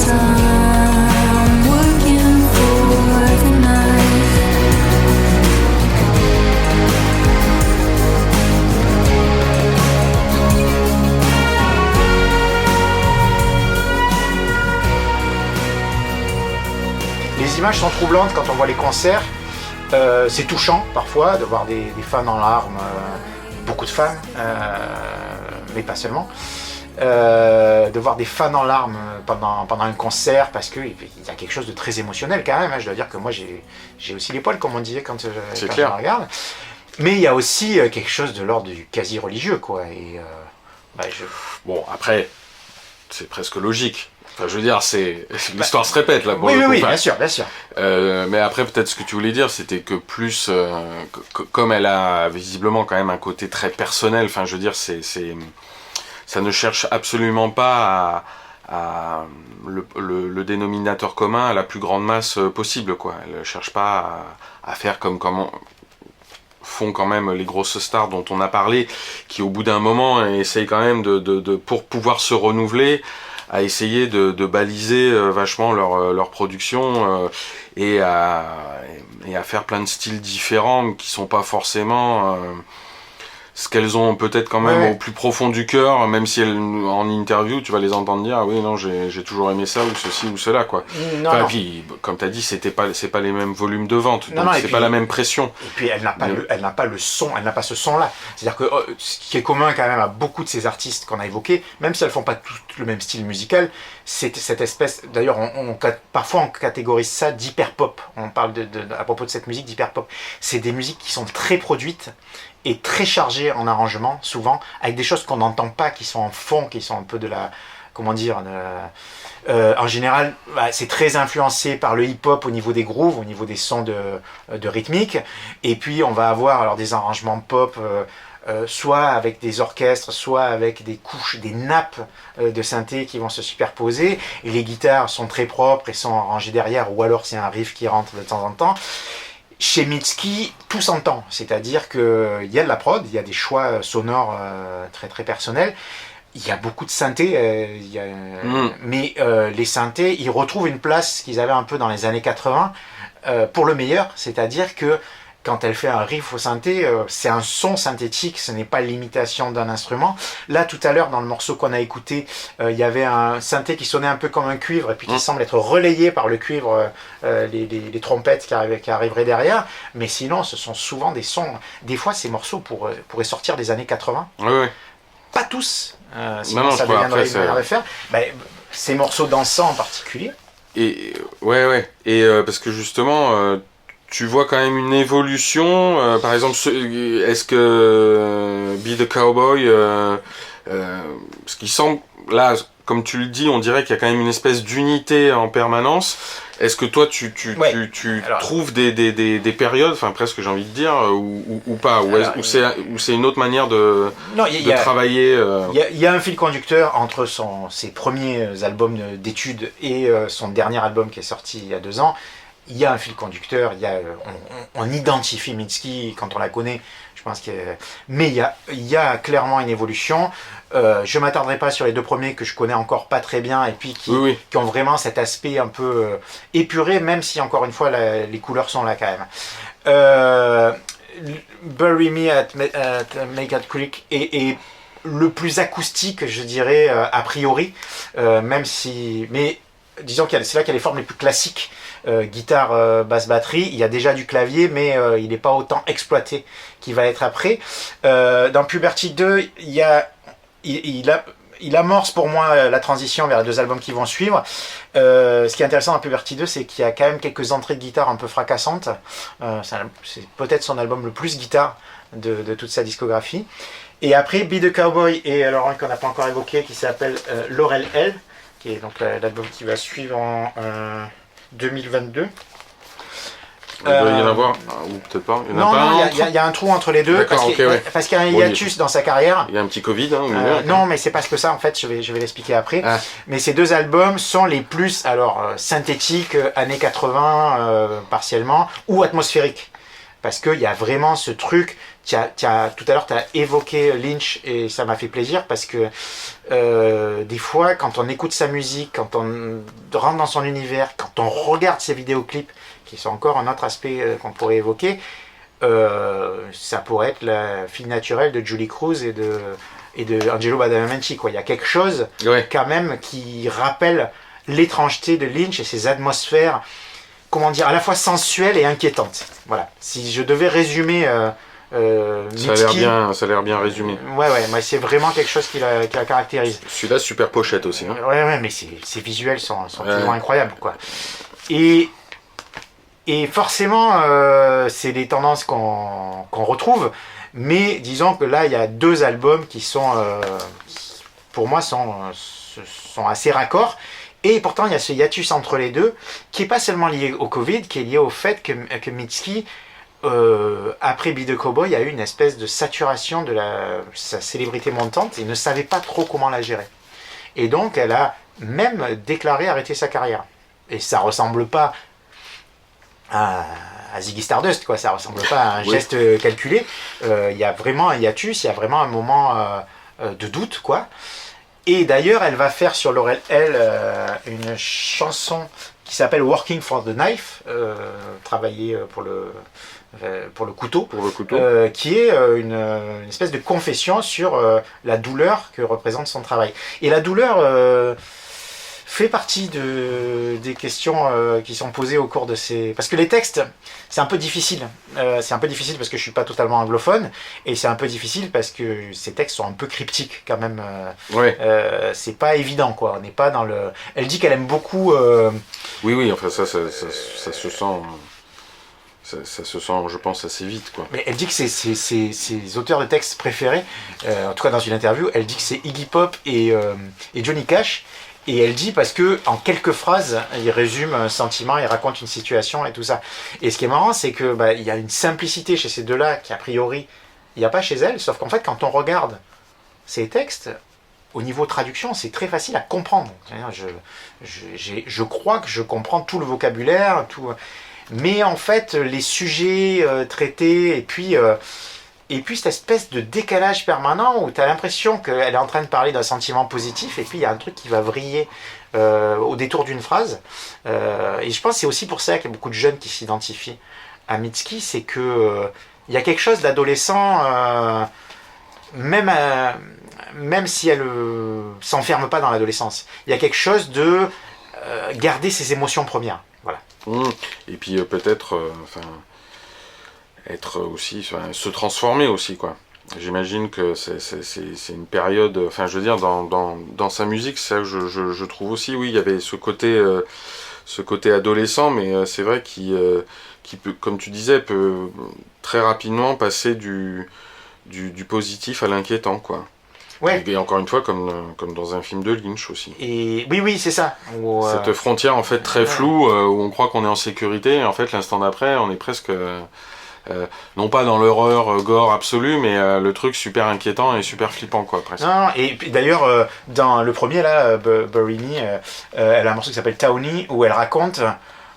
time working for the night. Les images sont troublantes quand on voit les concerts. C'est touchant parfois de voir des fans en larmes, beaucoup de femmes, mais pas seulement. De voir des fans en larmes pendant un concert parce qu'il y a quelque chose de très émotionnel quand même. Je dois dire que moi j'ai aussi les poils, comme on disait quand je regarde. Mais il y a aussi quelque chose de l'ordre du quasi religieux, quoi. Et, Bon, après, c'est presque logique. Enfin, je veux dire, l'histoire se répète là. Pour le coup. Oui, Enfin, bien sûr, bien sûr. Mais après, peut-être ce que tu voulais dire, c'était que plus, comme elle a visiblement quand même un côté très personnel. Enfin, je veux dire, ça ne cherche absolument pas à le dénominateur commun à la plus grande masse possible, quoi. Elle ne cherche pas à faire comme font quand même les grosses stars dont on a parlé, qui au bout d'un moment essayent quand même pour pouvoir se renouveler, à essayer de baliser vachement leur production et à faire plein de styles différents qui sont pas forcément ce qu'elles ont peut-être quand même au plus profond du cœur, même si en interview tu vas les entendre dire ah oui non j'ai toujours aimé ça ou ceci ou cela, quoi. Non. Puis comme tu as dit, c'est pas les mêmes volumes de vente, donc c'est puis, pas la même pression. Et puis elle n'a pas le son, elle n'a pas ce son là. C'est-à-dire que ce qui est commun quand même à beaucoup de ces artistes qu'on a évoqués, même si elles font pas toutes le même style musical, c'est cette espèce, d'ailleurs parfois on catégorise ça d'hyper pop. On parle à propos de cette musique d'hyper pop. C'est des musiques qui sont très produites et très chargé en arrangement, souvent, avec des choses qu'on n'entend pas, qui sont en fond, qui sont un peu de la... Comment dire en général, c'est très influencé par le hip-hop au niveau des grooves, au niveau des sons de rythmique. Et puis, on va avoir alors des arrangements pop, soit avec des orchestres, soit avec des couches, des nappes de synthé qui vont se superposer. Et les guitares sont très propres et sont rangées derrière, ou alors c'est un riff qui rentre de temps en temps. Chez Mitski, tout s'entend, c'est-à-dire qu'il y a de la prod, il y a des choix sonores très très personnels, il y a beaucoup de synthés, mais les synthés, ils retrouvent une place qu'ils avaient un peu dans les années 80, pour le meilleur, c'est-à-dire que quand elle fait un riff au synthé, c'est un son synthétique, ce n'est pas l'imitation d'un instrument. Là, tout à l'heure, dans le morceau qu'on a écouté, il y avait un synthé qui sonnait un peu comme un cuivre, et puis qui semble être relayé par le cuivre, les trompettes qui arriveraient derrière. Mais sinon, ce sont souvent des sons... Des fois, ces morceaux pourraient sortir des années 80. Oui. Pas tous, sinon ça deviendrait une manière de faire. Ces morceaux dansants en particulier. Et parce que justement... tu vois quand même une évolution, par exemple, est-ce que Be the Cowboy, ce qui semble, là, comme tu le dis, on dirait qu'il y a quand même une espèce d'unité en permanence. Est-ce que toi, tu trouves des périodes, enfin presque j'ai envie de dire, ou pas, ou c'est une autre manière de travailler Il y a un fil conducteur entre ses premiers albums d'études et son dernier album qui est sorti il y a 2 ans. Il y a un fil conducteur, on identifie Mitski quand on la connaît, je pense mais il y a clairement une évolution. Je ne m'attarderai pas sur les 2 premiers que je connais encore pas très bien et puis qui ont vraiment cet aspect un peu épuré, même si encore une fois les couleurs sont là quand même. Bury Me at Maycat Creek est le plus acoustique, je dirais, a priori, mais disons que c'est là qu'il y a les formes les plus classiques. Guitare, basse, batterie, il y a déjà du clavier, mais il n'est pas autant exploité qu'il va être après. Dans Puberty 2, il amorce pour moi la transition vers les 2 albums qui vont suivre. Ce qui est intéressant dans Puberty 2, c'est qu'il y a quand même quelques entrées de guitare un peu fracassantes. C'est peut-être son album le plus guitare de toute sa discographie. Et après, Be the Cowboy et alors un qu'on n'a pas encore évoqué qui s'appelle Laurel L, qui est donc l'album qui va suivre en 2022. Il doit y en avoir, ou peut-être pas. Il y a un trou entre les deux, parce qu'il y a un hiatus dans sa carrière. Il y a un petit Covid. Non, mais c'est parce que ça, en fait, je vais l'expliquer après. Mais ces 2 albums sont les plus synthétiques, années 80 partiellement, ou atmosphériques. Parce qu'il y a vraiment ce truc tout à l'heure, tu as évoqué Lynch et ça m'a fait plaisir parce que des fois, quand on écoute sa musique, quand on rentre dans son univers, quand on regarde ses vidéoclips, qui sont encore un autre aspect qu'on pourrait évoquer, ça pourrait être la fille naturelle de Julie Cruz et de Angelo Badalamenti, quoi. Il y a quelque chose quand même qui rappelle l'étrangeté de Lynch et ses atmosphères, comment dire, à la fois sensuelles et inquiétantes. Voilà. Si je devais résumer Mitski, ça a l'air bien résumé. Ouais, moi c'est vraiment quelque chose qui la caractérise. Celui-là, super pochette aussi. Hein. Ouais, mais ces visuels sont toujours incroyables, quoi. Et forcément, c'est des tendances qu'on retrouve, mais disons que là, il y a 2 albums qui sont, pour moi, sont assez raccords. Et pourtant, il y a ce hiatus entre les deux, qui n'est pas seulement lié au Covid, qui est lié au fait que Mitski, après Be the Cowboy, a eu une espèce de saturation de sa célébrité montante et ne savait pas trop comment la gérer. Et donc, elle a même déclaré arrêter sa carrière. Et ça ressemble pas à Ziggy Stardust, quoi. Ça ressemble pas à un geste calculé. Il y a vraiment un hiatus, il y a vraiment un moment de doute, quoi. Et d'ailleurs, elle va faire sur Laurel L une chanson qui s'appelle Working for the Knife, travailler pour le couteau, qui est une espèce de confession sur la douleur que représente son travail. Et la douleur fait partie des questions qui sont posées au cours de ces... Parce que les textes, c'est un peu difficile. C'est un peu difficile parce que je suis pas totalement anglophone, et c'est un peu difficile parce que ces textes sont un peu cryptiques quand même. C'est pas évident, quoi. On n'est pas dans le... Elle dit qu'elle aime beaucoup... Oui, enfin ça se sent... Ça se sent, je pense, assez vite, quoi. Mais elle dit que ses auteurs de textes préférés, en tout cas dans une interview, elle dit que c'est Iggy Pop et Johnny Cash. Et elle dit parce que en quelques phrases, il résume un sentiment, il raconte une situation et tout ça. Et ce qui est marrant, c'est que il y a une simplicité chez ces deux-là qui a priori il n'y a pas chez elle. Sauf qu'en fait, quand on regarde ces textes, au niveau traduction, c'est très facile à comprendre. Je crois que je comprends tout le vocabulaire, tout. Mais en fait, les sujets traités et puis cette espèce de décalage permanent où tu as l'impression qu'elle est en train de parler d'un sentiment positif et puis il y a un truc qui va vriller au détour d'une phrase. Et je pense que c'est aussi pour ça qu'il y a beaucoup de jeunes qui s'identifient à Mitski, c'est que il y a quelque chose d'adolescent, même si elle s'enferme pas dans l'adolescence. Il y a quelque chose de garder ses émotions premières. Voilà. Et puis peut-être... être aussi, se transformer aussi, quoi. J'imagine que c'est une période, enfin je veux dire, dans sa musique, ça je trouve aussi, oui, il y avait ce côté adolescent, mais c'est vrai qui peut, comme tu disais, peut très rapidement passer du positif à l'inquiétant, quoi. Ouais. Et encore une fois, comme dans un film de Lynch aussi. Et oui, c'est ça. Cette frontière en fait très floue, où on croit qu'on est en sécurité, et en fait l'instant d'après, on est presque... non pas dans l'horreur gore absolue, mais le truc super inquiétant et super flippant, quoi, presque. Non, et puis d'ailleurs, dans le premier, là, Bury Me, elle a un morceau qui s'appelle Townie, où elle raconte,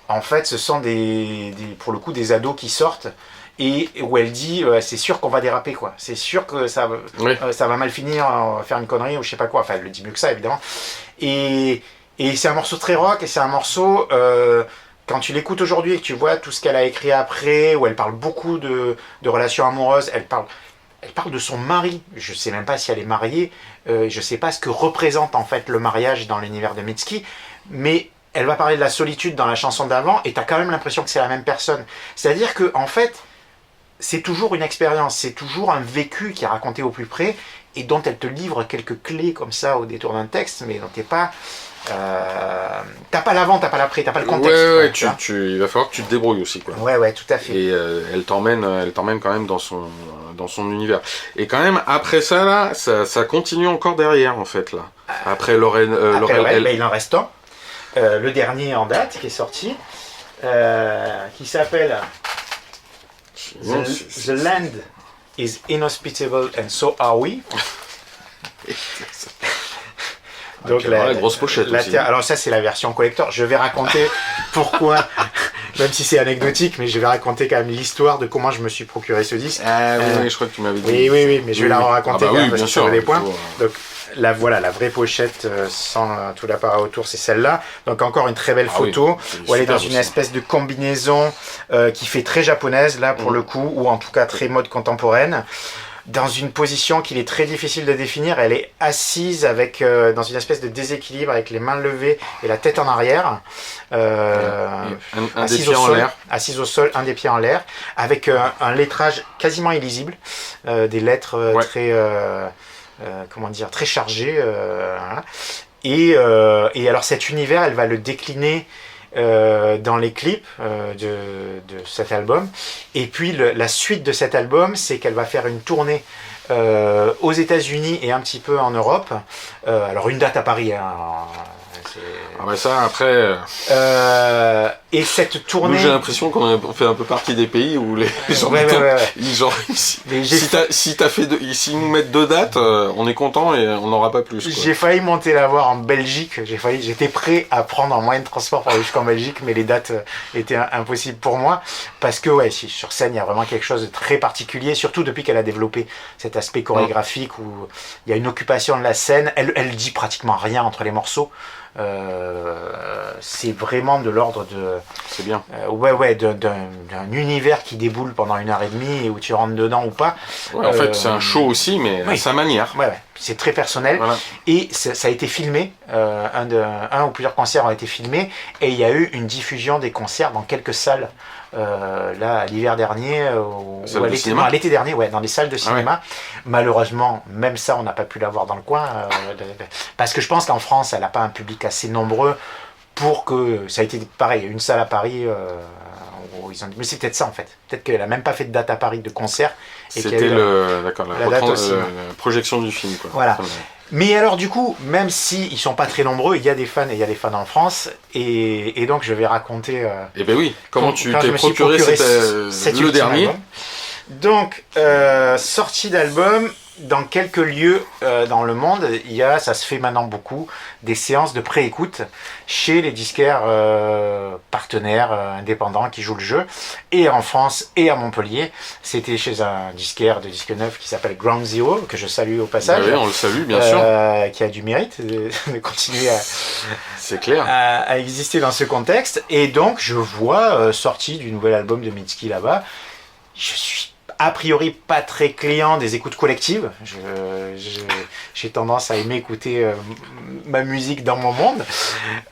en fait, ce sont pour le coup, des ados qui sortent, et où elle dit, c'est sûr qu'on va déraper, quoi. C'est sûr que ça va mal finir, on va faire une connerie, ou je sais pas quoi. Enfin, elle le dit mieux que ça, évidemment. Et c'est un morceau très rock, et c'est un morceau... Quand tu l'écoutes aujourd'hui et que tu vois tout ce qu'elle a écrit après, où elle parle beaucoup de relations amoureuses, elle parle de son mari. Je sais même pas si elle est mariée, je sais pas ce que représente en fait le mariage dans l'univers de Mitski, mais elle va parler de la solitude dans la chanson d'avant et tu as quand même l'impression que c'est la même personne. C'est-à-dire que en fait, c'est toujours une expérience, c'est toujours un vécu qui est raconté au plus près et dont elle te livre quelques clés comme ça au détour d'un texte, mais dont t'es pas... t'as pas l'avant, t'as pas l'après, t'as pas le contexte. Ouais, il va falloir que tu te débrouilles aussi, quoi. Ouais, tout à fait. Et elle t'emmène quand même dans son univers. Et quand même après ça là, ça continue encore derrière en fait là. Après Laurel il en reste un. Le dernier en date qui est sorti, qui s'appelle The Land is Inhospitable and So Are We. Donc la grosse pochette aussi. Alors ça c'est la version collector. Je vais raconter pourquoi même si c'est anecdotique, mais je vais raconter quand même l'histoire de comment je me suis procuré ce disque. Oui, je crois que tu m'avais dit. Oui, mais je vais la raconter quand même parce que ça vaut des points. Donc, la vraie pochette sans tout l'appareil autour, c'est celle-là. Donc encore une très belle photo où elle est dans une espèce de combinaison qui fait très japonaise là pour le coup, ou en tout cas très mode contemporaine. Dans une position qu'il est très difficile de définir, elle est assise avec dans une espèce de déséquilibre avec les mains levées et la tête en arrière, assise au sol, un des pieds en l'air, avec un lettrage quasiment illisible, des lettres très très chargées. Et alors cet univers, elle va le décliner dans les clips de cet album. Et puis la suite de cet album, c'est qu'elle va faire une tournée aux États-Unis et un petit peu en Europe. Alors une date à Paris. Ça après. Et cette tournée. Nous, j'ai l'impression qu'on fait un peu partie des pays où les gens. S'ils nous mettent 2 dates, on est content et on n'aura pas plus. J'ai failli monter la voir en Belgique. J'étais prêt à prendre un moyen de transport pour aller jusqu'en Belgique, mais les dates étaient impossibles pour moi parce que sur scène, il y a vraiment quelque chose de très particulier, surtout depuis qu'elle a développé cet aspect chorégraphique où il y a une occupation de la scène. Elle dit pratiquement rien entre les morceaux. C'est vraiment de l'ordre de. C'est bien. D'un univers qui déboule pendant 1h30 et où tu rentres dedans ou pas. En fait, c'est un show aussi, mais à sa manière. C'est très personnel. Voilà. Et ça a été filmé. Un ou plusieurs concerts ont été filmés et il y a eu une diffusion des concerts dans quelques salles. Là, l'hiver dernier, à l'été dernier, dans des salles de cinéma. Malheureusement, même ça, on n'a pas pu l'avoir dans le coin, parce que je pense qu'en France, elle n'a pas un public assez nombreux pour que ça a été pareil. Une salle à Paris, mais c'est peut-être ça en fait. Peut-être qu'elle n'a même pas fait de date à Paris de concert. C'était la projection du film, quoi. Voilà. Mais alors du coup, même s'ils sont pas très nombreux, il y a des fans et il y a des fans en France, et donc je vais raconter. Comment tu t'es procuré le dernier album. Donc sortie d'album. Dans quelques lieux dans le monde, ça se fait maintenant beaucoup, des séances de pré-écoute chez les disquaires partenaires indépendants qui jouent le jeu. Et en France et à Montpellier, c'était chez un disquaire de disques neufs qui s'appelle Ground Zero, que je salue au passage. Oui, on le salue, bien sûr. Qui a du mérite de continuer c'est clair. à exister dans ce contexte. Et donc, je vois sortie du nouvel album de Mitski là-bas. Je suis a priori pas très client des écoutes collectives. J'ai tendance à aimer écouter ma musique dans mon monde.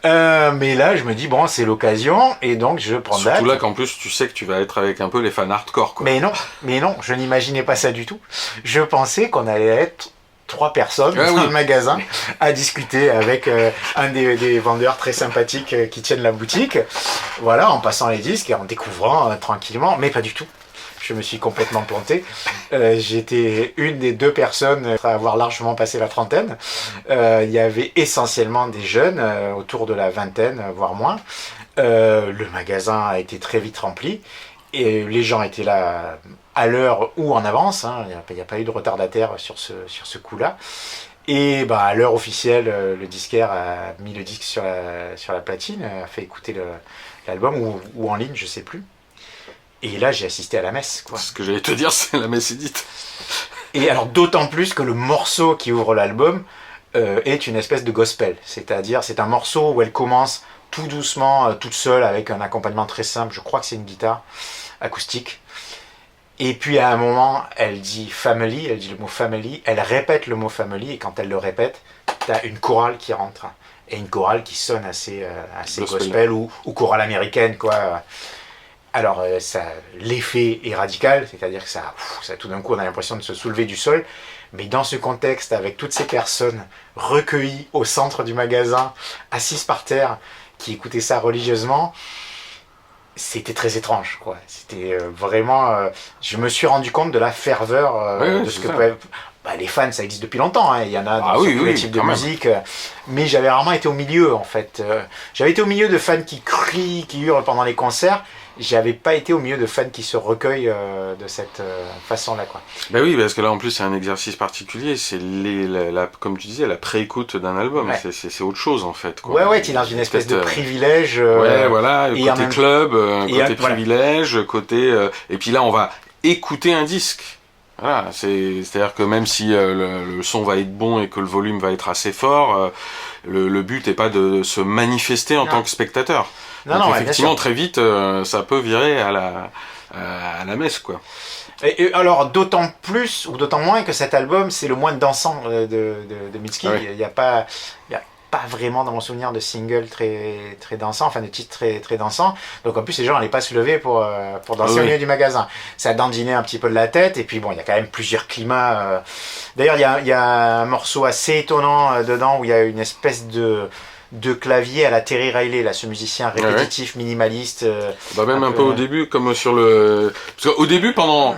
Mais là, je me dis, bon, c'est l'occasion, et donc je prends date. Surtout là qu'en plus, tu sais que tu vas être avec un peu les fans hardcore, quoi. Mais non, je n'imaginais pas ça du tout. Je pensais qu'on allait être 3 personnes dans le magasin à discuter avec un des vendeurs très sympathiques qui tiennent la boutique. Voilà, en passant les disques et en découvrant tranquillement, mais pas du tout. Je me suis complètement planté. J'étais une des 2 personnes à avoir largement passé la trentaine. Il y avait essentiellement des jeunes, autour de la vingtaine, voire moins. Le magasin a été très vite rempli. Et les gens étaient là à l'heure ou en avance. Il n'y a pas eu de retardataire sur ce coup-là. Et à l'heure officielle, le disquaire a mis le disque sur la platine, a fait écouter l'album, ou en ligne, je ne sais plus. Et là, j'ai assisté à la messe, quoi. Ce que j'allais te dire, c'est la messe édite. Et alors, d'autant plus que le morceau qui ouvre l'album est une espèce de gospel. C'est-à-dire, c'est un morceau où elle commence tout doucement, toute seule, avec un accompagnement très simple. Je crois que c'est une guitare acoustique. Et puis, à un moment, elle dit family, elle dit le mot family. Elle répète le mot family, et quand elle le répète, t'as une chorale qui rentre. Et une chorale qui sonne assez gospel ou chorale américaine, quoi. Alors, l'effet est radical, c'est-à-dire que ça, tout d'un coup, on a l'impression de se soulever du sol. Mais dans ce contexte, avec toutes ces personnes recueillies au centre du magasin, assises par terre, qui écoutaient ça religieusement, c'était très étrange, quoi. C'était vraiment... je me suis rendu compte de la ferveur de ce que peut être... les fans, ça existe depuis longtemps, hein. Il y en a dans tous les types de quand même. musique, mais j'avais rarement été au milieu en fait. J'avais été au milieu de fans qui crient, qui hurlent pendant les concerts. J'avais pas été au milieu de fans qui se recueillent de cette façon-là, quoi. Ben oui, parce que là en plus c'est un exercice particulier, c'est comme tu disais, la pré-écoute d'un album, Ouais. c'est autre chose en fait, quoi. Ouais, tu es dans une espèce de privilège. Ouais, voilà, et en côté même- club, et côté voilà. privilège, côté... et puis là on va écouter un disque. Voilà, c'est-à-dire que même si le son va être bon et que le volume va être assez fort, le but n'est pas de se manifester en Non. tant que spectateur. Non, Donc ouais, bien effectivement, sûr. très vite, ça peut virer à la messe, quoi. Et alors, d'autant plus ou d'autant moins que cet album, c'est le moins dansant de Mitski. Ouais. Il y a pas vraiment dans mon souvenir de single très, très dansant, enfin de titres très, très dansants. Donc en plus, les gens n'allaient pas se lever pour danser Ah au oui. milieu du magasin. Ça dandinait un petit peu de la tête, et puis bon, il y a quand même plusieurs climats. D'ailleurs, il y a un morceau assez étonnant dedans où il y a une espèce de clavier à la Terry Riley, là, ce musicien répétitif, minimaliste. Bah même Un un peu, peu au ouais. début, comme sur le... Parce qu'au début, pendant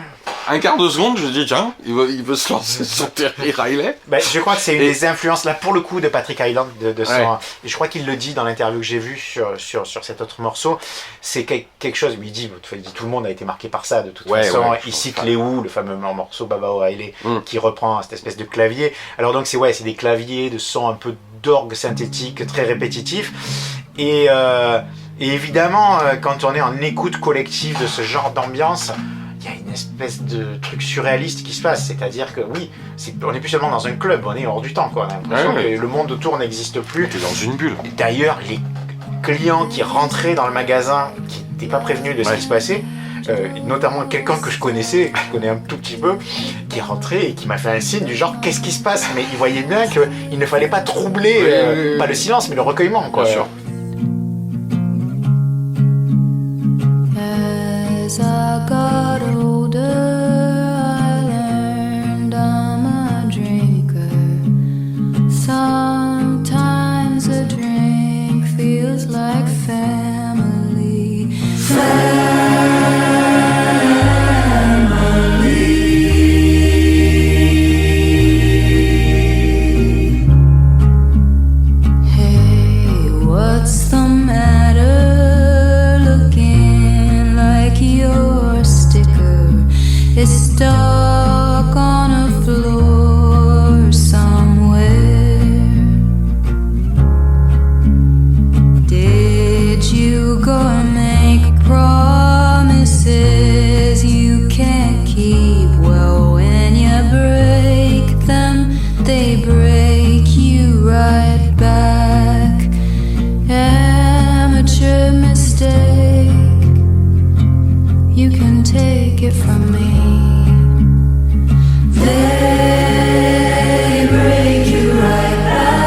un quart de seconde, je me dis, tiens, il veut se lancer sur Terry Riley. Ben, je crois que c'est une Et- des influences là pour le coup de Patrick Hyland de son. Ouais. Et je crois qu'il le dit dans l'interview que j'ai vue sur cet autre morceau. C'est quelque chose où il dit tout le monde a été marqué par ça de toute Ouais, façon. ouais, je Il pense, cite ouais. les Who, le fameux morceau Baba O'Reilly Mm. qui reprend cette espèce de clavier. Alors donc c'est des claviers de son un peu d'orgue synthétique très répétitif. Et évidemment quand on est en écoute collective de ce genre d'ambiance, il y a une espèce de truc surréaliste qui se passe, c'est-à-dire que oui, on n'est plus seulement dans un club, on est hors du temps, quoi. On a l'impression Ouais, ouais. que le monde autour n'existe plus. T'es dans une bulle. D'ailleurs, les clients qui rentraient dans le magasin, qui n'étaient pas prévenus de ce Ouais. qui se passait, notamment quelqu'un que je connaissais, que je connais un tout petit peu, qui est rentré et qui m'a fait un signe du genre qu'est-ce qui se passe, mais il voyait bien qu'il ne fallait pas troubler, Oui. pas le silence, mais le recueillement, quoi. Bien sûr. As I got older, I learned I'm a drinker. Sometimes a drink feels like family. Hey, what's the matter? Looking like your sticker is stuck on a floor somewhere. Did you go and make promises you can't keep? Well, when you break them, they break you right back. Amateur mistake, you can take it from me. They break you right back.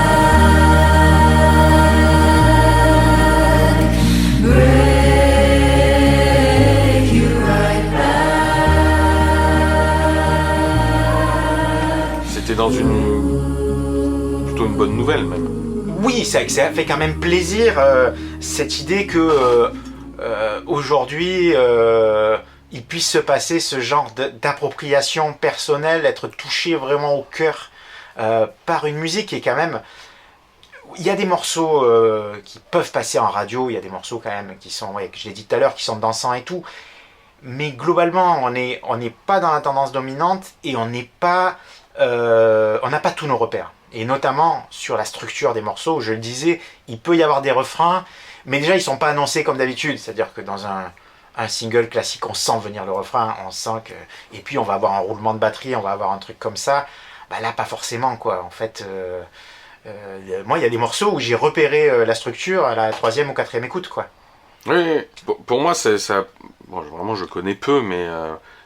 Break you right back. C'était dans plutôt une bonne nouvelle, même. Oui, ça fait quand même plaisir cette idée que aujourd'hui il puisse se passer ce genre d'appropriation personnelle, être touché vraiment au cœur par une musique qui est quand même... Il y a des morceaux qui peuvent passer en radio, il y a des morceaux quand même qui sont, que je l'ai dit tout à l'heure, qui sont dansants et tout, mais globalement on n'est pas dans la tendance dominante et on n'a pas tous nos repères. Et notamment sur la structure des morceaux, je le disais, il peut y avoir des refrains, mais déjà ils sont pas annoncés comme d'habitude, c'est-à-dire que dans un single classique, on sent venir le refrain, on sent que... Et puis on va avoir un roulement de batterie, on va avoir un truc comme ça, bah là pas forcément, quoi. En fait, moi il y a des morceaux où j'ai repéré la structure à la 3e ou 4e écoute, quoi. Oui, pour moi, c'est ça. Bon, vraiment, je connais peu, mais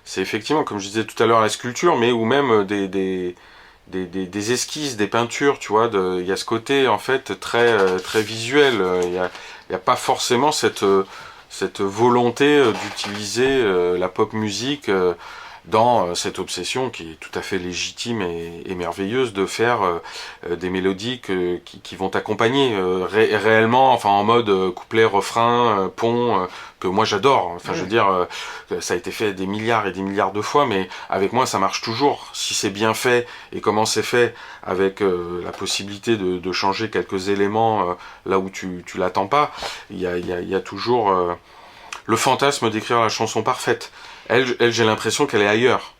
c'est effectivement, comme je disais tout à l'heure, la sculpture, mais ou même des esquisses, des peintures, tu vois. Il y a ce côté, en fait, très visuel. Il y a pas forcément cette volonté d'utiliser la pop musique dans cette obsession qui est tout à fait légitime et merveilleuse de faire des mélodies qui vont t'accompagner réellement, enfin en mode couplet, refrain, pont, que moi j'adore. Enfin, je veux dire, ça a été fait des milliards et des milliards de fois, mais avec moi ça marche toujours. Si c'est bien fait et comment c'est fait, avec la possibilité de changer quelques éléments là où tu l'attends pas, il y a toujours le fantasme d'écrire la chanson parfaite. Elle j'ai l'impression qu'elle est ailleurs.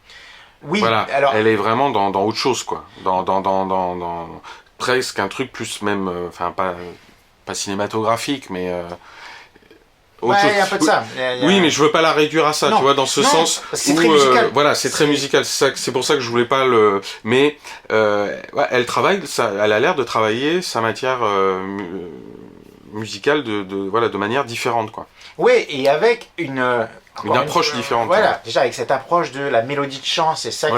Oui, voilà, alors... elle est vraiment dans autre chose, quoi. Dans presque un truc plus même, enfin pas cinématographique, mais autre chose. Il y a un peu de ça. Oui, mais je veux pas la réduire à ça, non, tu vois, dans ce sens parce que c'est très musical. Voilà, c'est très musical. C'est pour ça que je voulais pas le. Mais elle travaille, elle a l'air de travailler sa matière musicale de manière différente, quoi. Oui, et avec une approche différente. Voilà, ouais. déjà avec cette approche de la mélodie de chant, c'est ça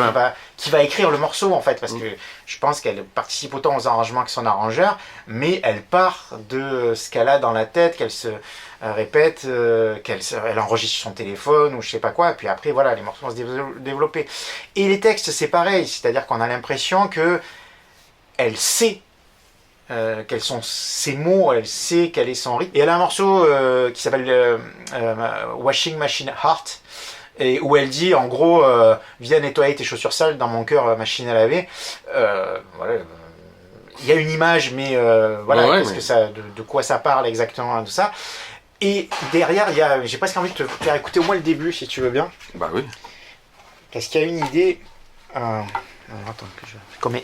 qui va écrire le morceau en fait, parce que je pense qu'elle participe autant aux arrangements que son arrangeur, mais elle part de ce qu'elle a dans la tête, qu'elle se répète, elle enregistre sur son téléphone ou je sais pas quoi, et puis après voilà, les morceaux vont se développer. Et les textes c'est pareil, c'est-à-dire qu'on a l'impression que elle sait quels sont ses mots, elle sait quel est son rythme. Et elle a un morceau qui s'appelle Washing Machine Heart, et où elle dit en gros viens nettoyer tes chaussures sales dans mon cœur machine à laver. Voilà, il y a une image, mais voilà, qu'est-ce que ça, de quoi ça parle exactement, tout ça. Et derrière, j'ai presque envie de te faire écouter au moins le début, si tu veux bien. Bah oui. Parce qu'il y a une idée. Attends, que je. Comme il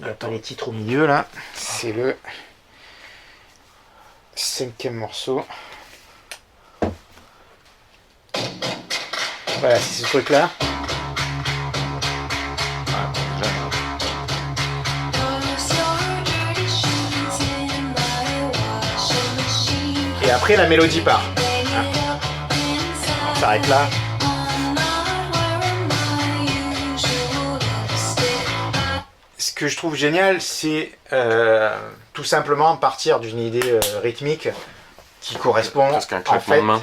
n'y a pas les titres au milieu là. C'est le 5e morceau. Voilà, c'est ce truc là. Et après la mélodie part. On s'arrête là. Ce que je trouve génial, c'est tout simplement partir d'une idée rythmique qui correspond, presque un claquement de main.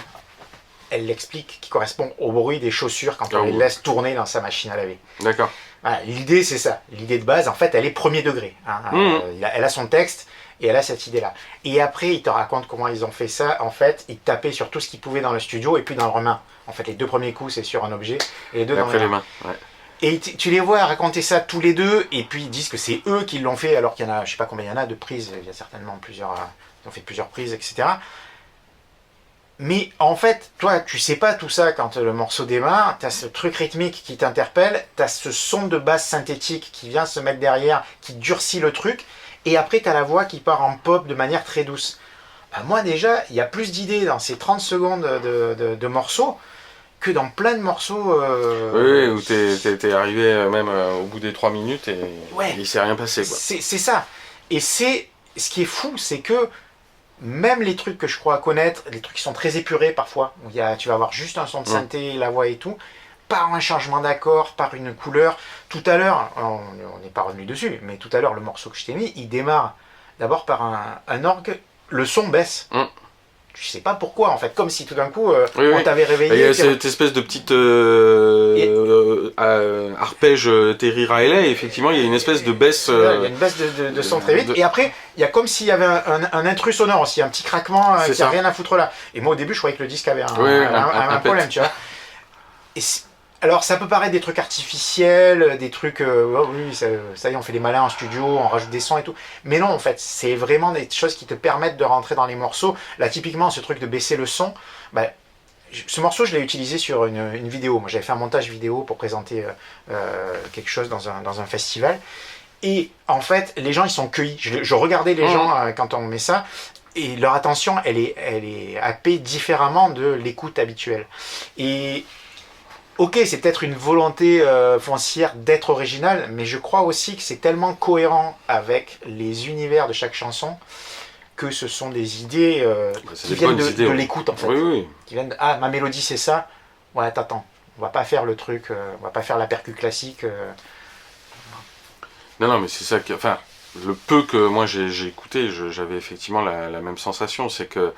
Elle l'explique, qui correspond au bruit des chaussures quand on les laisse tourner dans sa machine à laver. D'accord. Voilà, l'idée c'est ça, l'idée de base, en fait elle est premier degré. Elle a son texte et elle a cette idée-là. Et après il te raconte comment ils ont fait ça, en fait ils tapaient sur tout ce qu'ils pouvaient dans le studio et puis dans leurs mains. En fait les 2 premiers coups c'est sur un objet et les 2 dans les mains. Ouais. Et tu les vois raconter ça tous les deux, et puis ils disent que c'est eux qui l'ont fait, alors qu'il y en a, je sais pas combien il y en a de prises, il y a certainement plusieurs, ils ont fait plusieurs prises, etc. Mais en fait, toi, tu sais pas tout ça quand le morceau démarre, t'as ce truc rythmique qui t'interpelle, t'as ce son de basse synthétique qui vient se mettre derrière, qui durcit le truc, et après t'as la voix qui part en pop de manière très douce. Bah, moi déjà, il y a plus d'idées dans ces 30 secondes de morceaux, que dans plein de morceaux... Oui, où t'es arrivé même au bout des 3 minutes et il s'est rien passé, quoi. C'est ça. Et ce qui est fou, c'est que même les trucs que je crois connaître, les trucs qui sont très épurés parfois, où tu vas avoir juste un son de synthé, la voix et tout, par un changement d'accord, par une couleur. Tout à l'heure, on n'est pas revenu dessus, mais tout à l'heure, le morceau que je t'ai mis, il démarre d'abord par un orgue, le son baisse. Je sais pas pourquoi en fait, comme si tout d'un coup on t'avait réveillé. Il y a cette espèce de petite arpège Terry Riley, et effectivement il y a une espèce de baisse. Il y a une baisse de son très vite, et après il y a comme s'il y avait un intrus sonore aussi, un petit craquement qui n'a rien à foutre là. Et moi au début je croyais que le disque avait un problème, tu vois. Et alors ça peut paraître des trucs artificiels, des trucs, oui, ça y est, on fait des malins en studio, on rajoute des sons et tout. Mais non, en fait, c'est vraiment des choses qui te permettent de rentrer dans les morceaux. Là, typiquement, ce truc de baisser le son, ce morceau, je l'ai utilisé sur une vidéo. Moi, j'avais fait un montage vidéo pour présenter quelque chose dans un festival. Et en fait, les gens, ils sont cueillis. Je regardais les gens quand on met ça. Et leur attention, elle est happée différemment de l'écoute habituelle. Et... Ok, c'est peut-être une volonté foncière d'être original, mais je crois aussi que c'est tellement cohérent avec les univers de chaque chanson que ce sont des idées qui viennent de l'écoute en fait. Oui. Qui viennent de, ma mélodie c'est ça, ouais attends, on va pas faire le truc, on va pas faire la percu classique. Non, mais c'est ça qui... Enfin, le peu que moi j'ai écouté, j'avais effectivement la même sensation, c'est que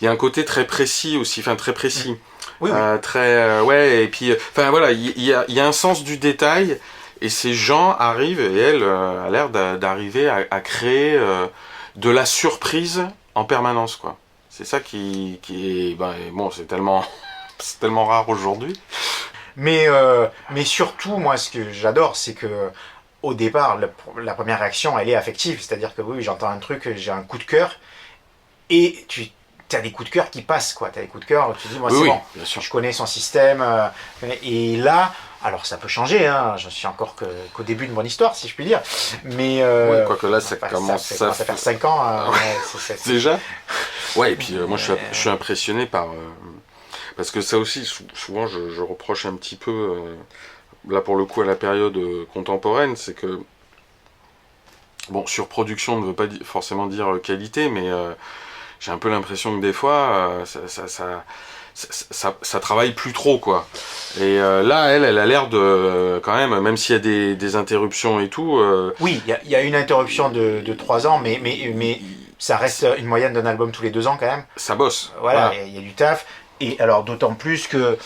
il y a un côté très précis aussi, enfin très précis. Oui, très ouais, et puis enfin voilà, il y a un sens du détail, et ces gens arrivent, et elle a l'air d'arriver à créer de la surprise en permanence, quoi. C'est ça qui est bon, c'est tellement c'est tellement rare aujourd'hui. Mais surtout, moi, ce que j'adore, c'est que au départ, la première réaction, elle est affective. C'est-à-dire que oui, j'entends un truc, j'ai un coup de cœur, et tu as des coups de cœur qui passent, quoi. Tu as des coups de cœur, tu te dis, moi, Oui, c'est oui, bon, bien sûr. je connais son système. Et là, alors ça peut changer, hein, je suis encore qu'au début de mon histoire, si je puis dire. Mais Oui, quoique là, ça commence ça fait 5 ans. Ouais. C'est- Déjà. Ouais, et puis moi je suis impressionné par parce que ça aussi souvent je reproche un petit peu là pour le coup à la période contemporaine, c'est que bon, surproduction ne veut pas forcément dire qualité, mais j'ai un peu l'impression que des fois ça travaille plus trop, quoi. Et là elle a l'air de quand même s'il y a des interruptions et tout, Oui, il y a une interruption de 3 ans, mais ça reste une moyenne d'un album tous les 2 ans quand même. ça bosse. Voilà, il y a du taf. Et alors d'autant plus que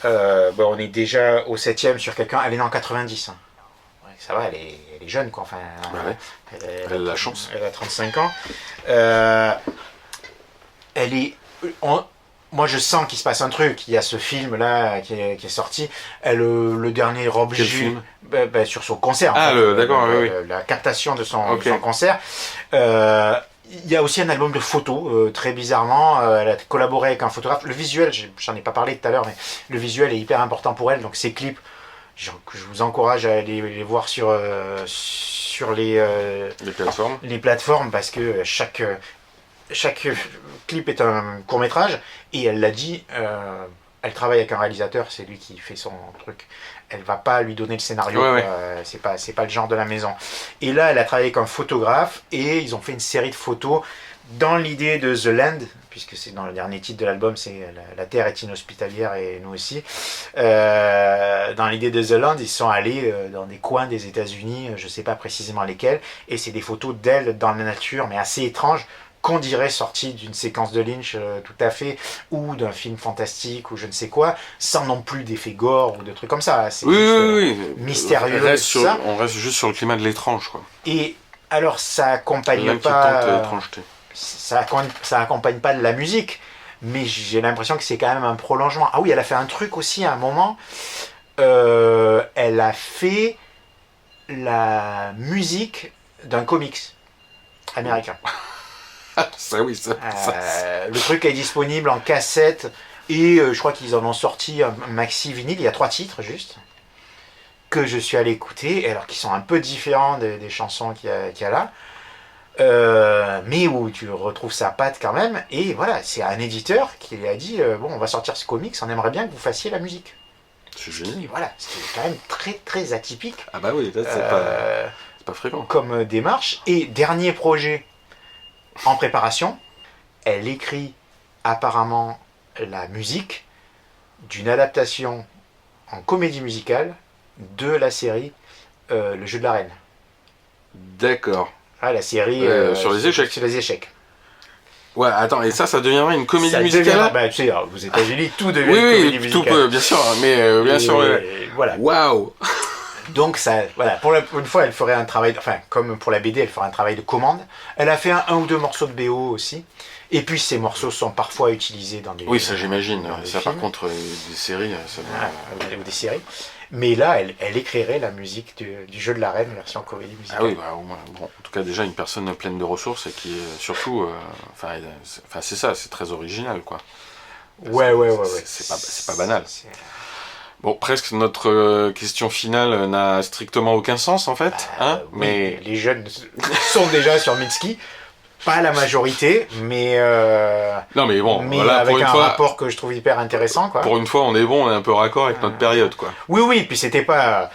on est déjà au 7ème sur quelqu'un, elle est née en 90. Hein. Ouais, ça va, elle est jeune, quoi. Enfin, Bah ouais. Elle a la chance. Elle a 35 ans. Elle est... Moi je sens qu'il se passe un truc. Il y a ce film là qui est sorti. Le dernier objet. Quel film? Sur son concert. Ah, d'accord, oui. La captation de son Ok. concert. Il y a aussi un album de photos, très bizarrement. Elle a collaboré avec un photographe. Le visuel, j'en ai pas parlé tout à l'heure, mais le visuel est hyper important pour elle. Donc ces clips, je vous encourage à aller les voir sur Les plateformes. les plateformes, parce que chaque clip est un court-métrage, et elle l'a dit, elle travaille avec un réalisateur, c'est lui qui fait son truc. Elle va pas lui donner le scénario, Ouais. c'est pas le genre de la maison. Et là, elle a travaillé avec un photographe, et ils ont fait une série de photos dans l'idée de The Land, puisque c'est dans le dernier titre de l'album, c'est la Terre est inhospitalière et nous aussi. Dans l'idée de The Land, ils sont allés dans des coins des États-Unis, je sais pas précisément lesquels, et c'est des photos d'elle dans la nature, mais assez étranges, qu'on dirait sortie d'une séquence de Lynch tout à fait, ou d'un film fantastique, ou je ne sais quoi, sans non plus d'effets gore ou de trucs comme ça. C'est Oui, juste, oui. mystérieux, tout ça. On reste juste sur le climat de l'étrange, quoi. Et alors, ça accompagne L'inquiétante pas, étrangeté. ça accompagne pas de la musique, mais j'ai l'impression que c'est quand même un prolongement. Ah oui, elle a fait un truc aussi à un moment. Elle a fait la musique d'un comics américain. Ça, oui, ça. Le truc est disponible en cassette, et je crois qu'ils en ont sorti un maxi vinyle. Il y a 3 titres juste que je suis allé écouter, alors qui sont un peu différents des chansons qu'il y a là, mais où tu retrouves sa patte quand même. Et voilà, c'est un éditeur qui lui a dit bon, on va sortir ce comics, on aimerait bien que vous fassiez la musique. C'est génial. Et voilà, c'est quand même très très atypique Ah bah oui, là, c'est pas fréquent. comme démarche. Et dernier projet en préparation, elle écrit apparemment la musique d'une adaptation en comédie musicale de la série Le Jeu de la Reine. D'accord. Ah, la série sur les échecs. Sur les échecs. Ouais, attends, et ça deviendrait une comédie Ça musicale deviendra- bah, tu sais, aux États-Unis, tout devient Oui, une comédie oui, tout musicale. peut, bien sûr, mais bien Et, sûr. voilà. Waouh. Donc ça, voilà, pour une fois, elle ferait un travail, enfin, comme pour la BD, elle ferait un travail de commande. Elle a fait un ou deux morceaux de BO aussi. Et puis ces morceaux sont parfois utilisés dans des Oui, ça j'imagine. dans des Ça, par films. contre, des séries, ça doit... Ou des séries. Mais là, elle écrirait la musique du Jeu de la Reine, version comédie musicale. Ah oui, bah, au moins, bon, en tout cas, déjà une personne pleine de ressources et qui est surtout. Enfin, c'est ça, c'est très original, quoi. Ouais. C'est pas banal. C'est- Bon, presque notre question finale n'a strictement aucun sens, en fait. Hein, oui, mais. les jeunes sont déjà sur Mitski. Pas la majorité, mais Non, mais bon, mais voilà, avec pour une un fois. rapport que je trouve hyper intéressant, quoi. Pour une fois, on est bon, on est un peu raccord avec notre période, quoi. Oui, puis c'était pas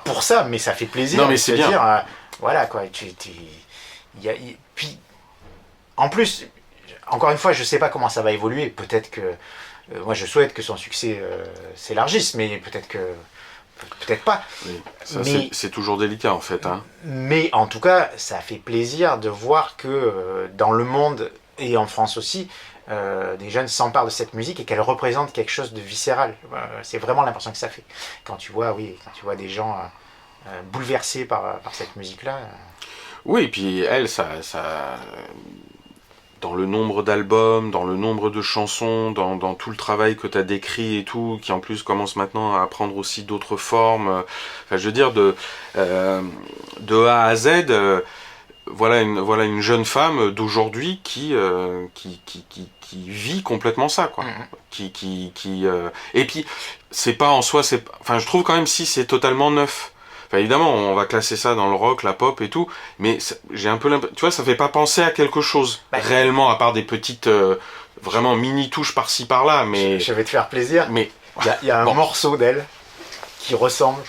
pour ça, mais ça fait plaisir. Non, mais de c'est se bien. dire, voilà, quoi. Puis, en plus, encore une fois, je sais pas comment ça va évoluer. Peut-être que, moi, je souhaite que son succès s'élargisse, mais peut-être pas. Oui, ça, Mais- c'est toujours délicat, en fait. Hein. Mais en tout cas, ça fait plaisir de voir que dans le monde et en France aussi, des jeunes s'emparent de cette musique et qu'elle représente quelque chose de viscéral. C'est vraiment l'impression que ça fait. Quand tu vois des gens bouleversés par cette musique-là. Oui, et puis elle, ça, dans le nombre d'albums, dans le nombre de chansons, dans tout le travail que tu as décrit et tout, qui en plus commence maintenant à prendre aussi d'autres formes. Enfin, je veux dire, de A à Z, voilà une jeune femme d'aujourd'hui qui vit complètement ça, quoi. Et puis, c'est pas en soi, enfin, je trouve quand même si c'est totalement neuf. Enfin, évidemment, on va classer ça dans le rock, la pop et tout, mais j'ai un peu l'impression, tu vois, ça fait pas penser à quelque chose, réellement, à part des petites, vraiment mini touches par-ci par-là, mais... Je vais te faire plaisir, mais il y a un morceau d'elle qui ressemble,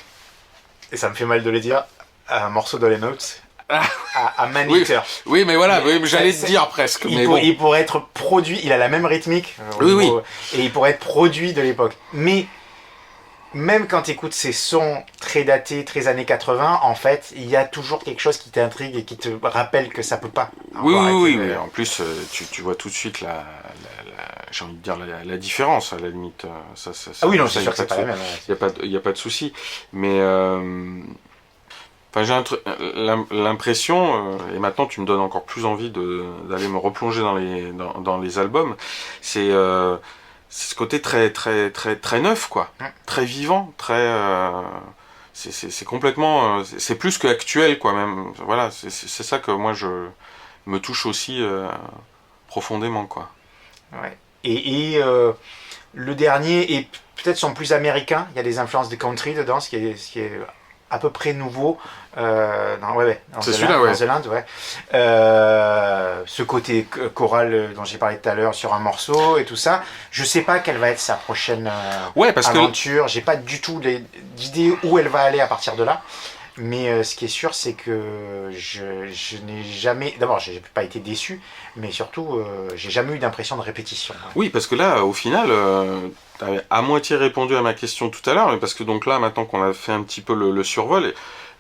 et ça me fait mal de le dire, à un morceau de Lennox, à Man Eater. Oui, mais voilà, j'allais te dire presque. Il pourrait être produit, il a la même rythmique, oui. Et il pourrait être produit de l'époque, mais... Même quand tu écoutes ces sons très datés, très années 80, en fait, il y a toujours quelque chose qui t'intrigue et qui te rappelle que ça peut pas. Oui. En plus, tu vois tout de suite j'ai envie de dire la différence, à la limite. Oui, non, c'est sûr que c'est pas la même. Il n'y a pas de souci. Mais j'ai l'impression, et maintenant tu me donnes encore plus envie d'aller me replonger dans les albums, c'est ce côté très très très très neuf, quoi, très vivant, très c'est complètement c'est plus que actuel, quoi, même. Voilà, c'est ça que moi je me touche aussi profondément, quoi. Ouais. Et le dernier est peut-être son plus américain. Il y a des influences de country dedans, ce qui est à peu près nouveau. C'est celui-là, ouais. Dans The Land, ouais. Ce côté choral dont j'ai parlé tout à l'heure sur un morceau et tout ça. Je sais pas quelle va être sa prochaine aventure. J'ai pas du tout d'idée où elle va aller à partir de là. Mais ce qui est sûr, c'est que je n'ai jamais... D'abord, j'ai pas été déçu, mais surtout, j'ai jamais eu d'impression de répétition. Oui, parce que là, au final, tu avais à moitié répondu à ma question tout à l'heure, mais parce que donc là, maintenant qu'on a fait un petit peu le survol,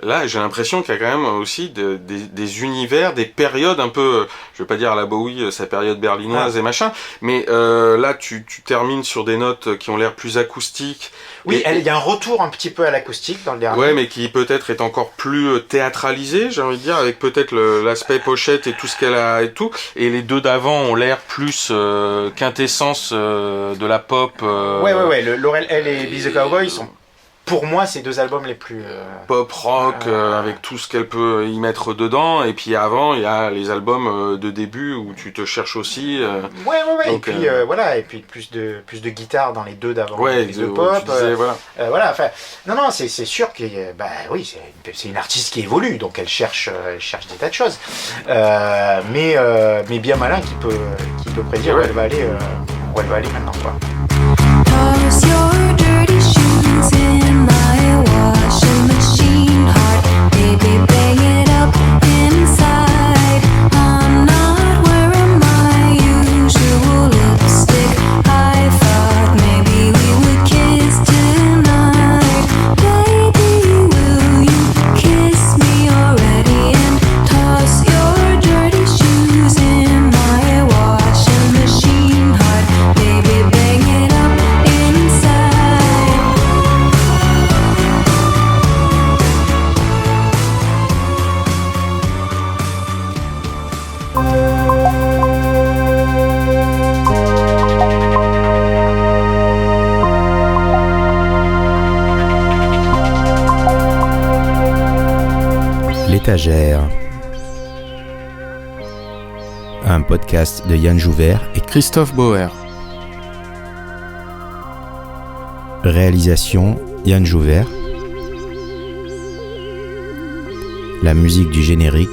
là, j'ai l'impression qu'il y a quand même aussi des univers, des périodes un peu, je vais pas dire à la Bowie, sa période berlinoise et machin, mais là, tu termines sur des notes qui ont l'air plus acoustiques. Oui, il y a un retour un petit peu à l'acoustique dans le dernier. Ouais, mais qui peut-être est encore plus théâtralisé, j'ai envie de dire, avec peut-être l'aspect pochette et tout ce qu'elle a et tout. Et les deux d'avant ont l'air plus quintessence de la pop. Ouais. Laurel L et Be the Cowboy sont... Pour moi, c'est deux albums les plus... pop rock, avec tout ce qu'elle peut y mettre dedans. Et puis avant, il y a les albums de début où tu te cherches aussi. Ouais. Donc, et puis voilà, et puis plus de guitare dans les deux d'avant. Ouais, de pop. Voilà. Enfin, non, c'est sûr que oui, c'est une artiste qui évolue, donc elle cherche des tas de choses. Mais bien malin qui peut prédire où elle va aller maintenant, quoi. Toss your dirty shoes in my washing machine heart. Baby, bang it up inside. I'm not wearing my usual lipstick. I thought maybe we would kiss tonight. Baby, will you kiss me already? And toss your dirty shoes in my washing machine heart. Baby, bang it up inside. L'étagère. Un podcast de Yann Jouvert et Christophe Bauer. réalisation Yann Jouvert. La musique du générique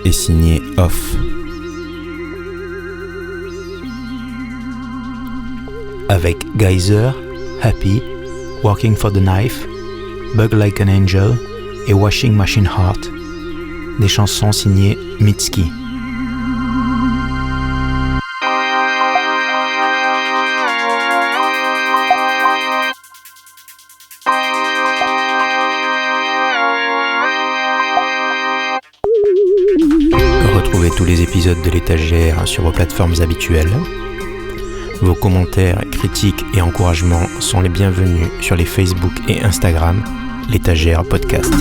est signée Off. Avec Geyser, Happy, Walking for the Knife, Bug Like an Angel et Washing Machine Heart. Des chansons signées Mitski. Retrouvez tous les épisodes de l'étagère sur vos plateformes habituelles. Vos commentaires, critiques et encouragements sont les bienvenus sur les Facebook et Instagram, l'Étagère Podcast.